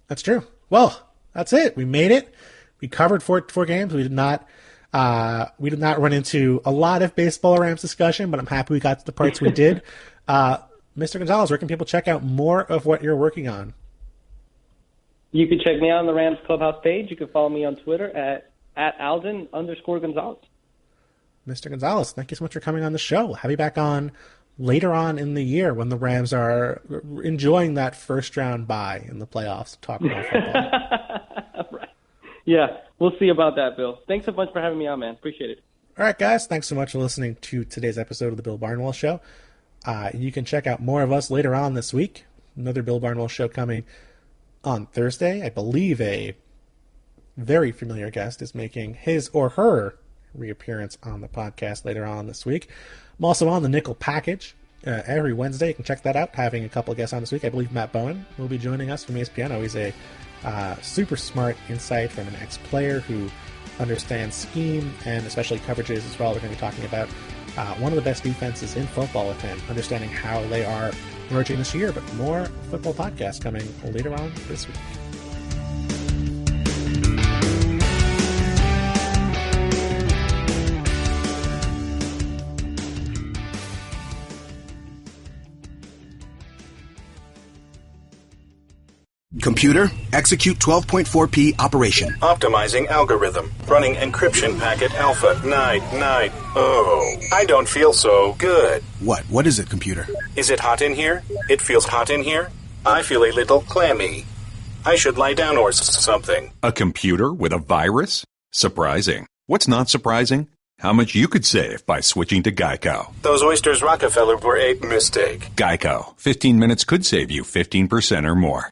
That's true. Well, that's it. We made it. We covered four games. We did not run into a lot of baseball Rams discussion, but I'm happy we got to the parts we did. Mr. Gonzalez, where can people check out more of what you're working on? You can check me out on the Rams Clubhouse page. You can follow me on Twitter at Alden_Gonzalez. Mr. Gonzalez, thank you so much for coming on the show. We'll have you back on later on in the year when the Rams are enjoying that first-round bye in the playoffs to talk about football. Right. Yeah, we'll see about that, Bill. Thanks so much for having me on, man. Appreciate it. All right, guys. Thanks so much for listening to today's episode of the Bill Barnwell Show. You can check out more of us later on this week. Another Bill Barnwell Show coming on Thursday. I believe a very familiar guest is making his or her reappearance on the podcast later on this week. I'm also on the Nickel Package every Wednesday. You can check that out. Having a couple of guests on this week. I believe Matt Bowen will be joining us from ESPN. Always a super smart insight from an ex-player who understands scheme and especially coverages as well. We're going to be talking about one of the best defenses in football with him, understanding how they are emerging this year, but more football podcasts coming later on this week. Computer, execute 12.4p operation. Optimizing algorithm. Running encryption packet alpha. Night. Oh, I don't feel so good. What is it, computer? Is it hot in here? It feels hot in here. I feel a little clammy. I should lie down or something. A computer with a virus? Surprising. What's not surprising? How much you could save by switching to Geico. Those oysters Rockefeller were a mistake. Geico. 15 minutes could save you 15% or more.